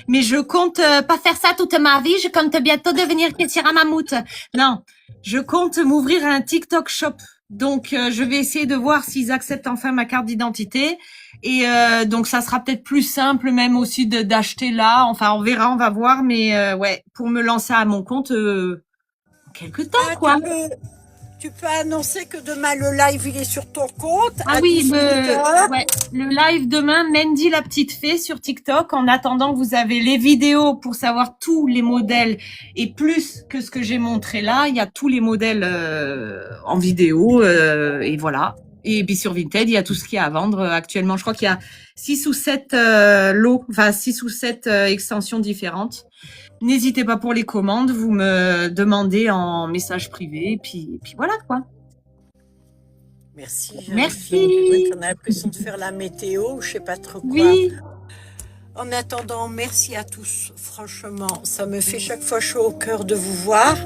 Mais je compte pas faire ça toute ma vie. Je compte bientôt devenir caissière à mammouth. Non, je compte m'ouvrir un TikTok shop. Donc, je vais essayer de voir s'ils acceptent enfin ma carte d'identité. Et donc, ça sera peut-être plus simple même aussi d'acheter là. Enfin, on verra, on va voir. Mais ouais, pour me lancer à mon compte, quelque temps, Ah, quoi. tu peux annoncer que demain le live il est sur ton compte Ah à oui, 18h. le live demain, Mandy la petite fée sur TikTok. En attendant, vous avez les vidéos pour savoir tous les modèles et plus que ce que j'ai montré là. Il y a tous les modèles en vidéo et voilà. Et puis sur Vinted, il y a tout ce qu'il y a à vendre actuellement. Je crois qu'il y a 6 ou 7 lots, enfin 6 ou 7 extensions différentes. N'hésitez pas pour les commandes, vous me demandez en message privé, et puis voilà quoi. Merci. Merci. On a l'impression de faire la météo, je sais pas trop quoi. Oui. En attendant, merci à tous. Franchement, ça me fait chaque fois chaud au cœur de vous voir.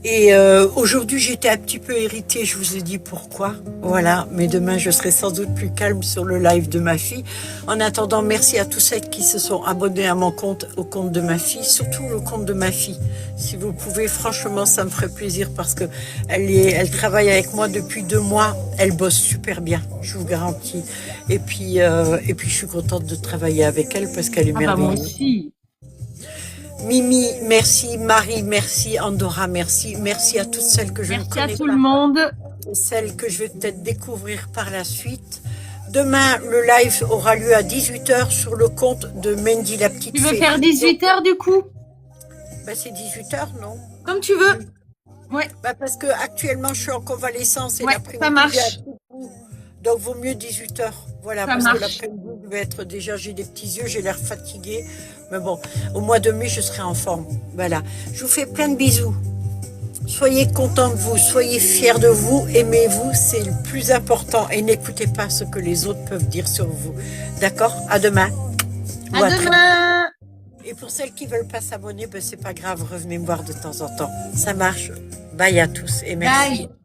Et aujourd'hui, j'étais un petit peu irritée, je vous ai dit pourquoi. Voilà, mais demain, je serai sans doute plus calme sur le live de ma fille. En attendant, merci à tous ceux qui se sont abonnés à mon compte, au compte de ma fille, surtout le compte de ma fille. Si vous pouvez, franchement, ça me ferait plaisir parce que elle travaille avec moi depuis 2 mois. Elle bosse super bien, je vous garantis. Et puis, je suis contente de travailler avec elle parce qu'elle est Ah bah moi merveilleuse. aussi. Mimi, merci. Marie, merci. Andorra, merci. Merci à toutes celles que je ne Merci à connais tout pas. le monde. Et celles que je vais peut-être découvrir par la suite. Demain, le live aura lieu à 18h sur le compte de Mandy la petite Tu veux fée. faire 18h du coup? Bah, c'est 18h, non? Comme tu veux. Ouais, Bah, parce que actuellement, je suis en convalescence et ouais, l'après-midi, ça marche. j'ai un petit coup. Donc, vaut mieux 18h. Voilà, Ça parce marche. que l'après-midi, je vais être déjà, j'ai des petits yeux, j'ai l'air fatiguée. Mais bon, au mois de mai, je serai en forme. Voilà. Je vous fais plein de bisous. Soyez contents de vous, soyez fiers de vous, aimez-vous, c'est le plus important. Et n'écoutez pas ce que les autres peuvent dire sur vous. D'accord? À demain. Ou À très demain. Et pour celles qui veulent pas s'abonner, ben c'est pas grave, revenez me voir de temps en temps. Ça marche. Bye à tous et merci. Bye.